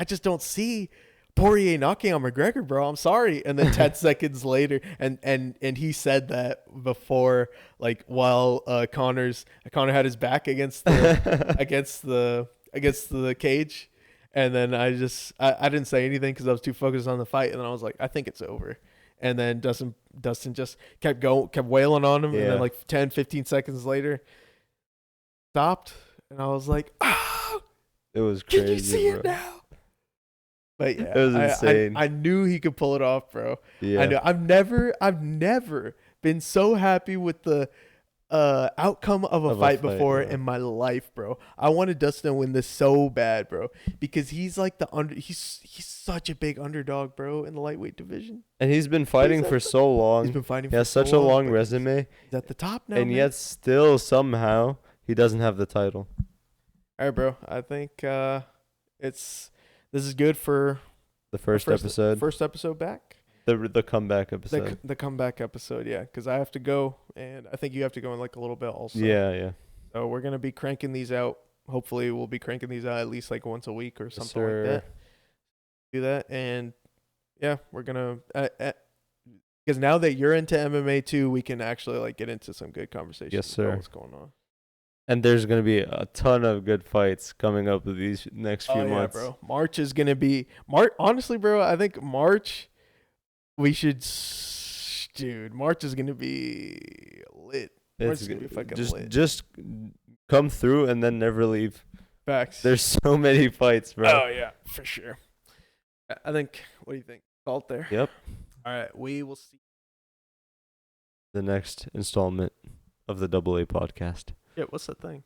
just don't see Poirier knocking on McGregor, bro. I'm sorry." And then 10 seconds later, and he said that before, like while Conor had his back against the against the cage, and then I didn't say anything because I was too focused on the fight, and then I was like, I think it's over. And then Dustin just kept wailing on him, and then like 10, 15 seconds later, stopped, and I was like,
it was crazy.
Can you see
bro.
it now? But yeah,
it was insane.
I knew he could pull it off, bro.
Yeah.
I know. I've never been so happy with the outcome of a fight before in my life, bro. I wanted Dustin to win this so bad, bro, because he's like he's such a big underdog, bro, in the lightweight division.
And he's been fighting for so long.
He's been fighting.
He has such a long resume.
He's at the top now,
and
man.
yet still somehow he doesn't have the title.
All right, bro. I think this is good for
the first episode.
First episode back.
The comeback episode.
The comeback episode, yeah. Because I have to go, and I think you have to go in like a little bit also.
Yeah.
So we're gonna be cranking these out. Hopefully, we'll be cranking these out at least like once a week or something like that. Do that, and yeah, we're gonna because now that you're into MMA too, we can actually like get into some good conversations.
Yes, sir.
About what's going on?
And there's going to be a ton of good fights coming up with these next few months.
Bro. March is going to be honestly, bro, I think March March is going to be lit. March is going to be fucking lit.
Just come through and then never leave.
Facts.
There's so many fights, bro.
Oh yeah, for sure. I think, what do you think? Salt there?
Yep.
All right, we will see
the next installment of the DoubleA podcast.
Yeah, what's that thing?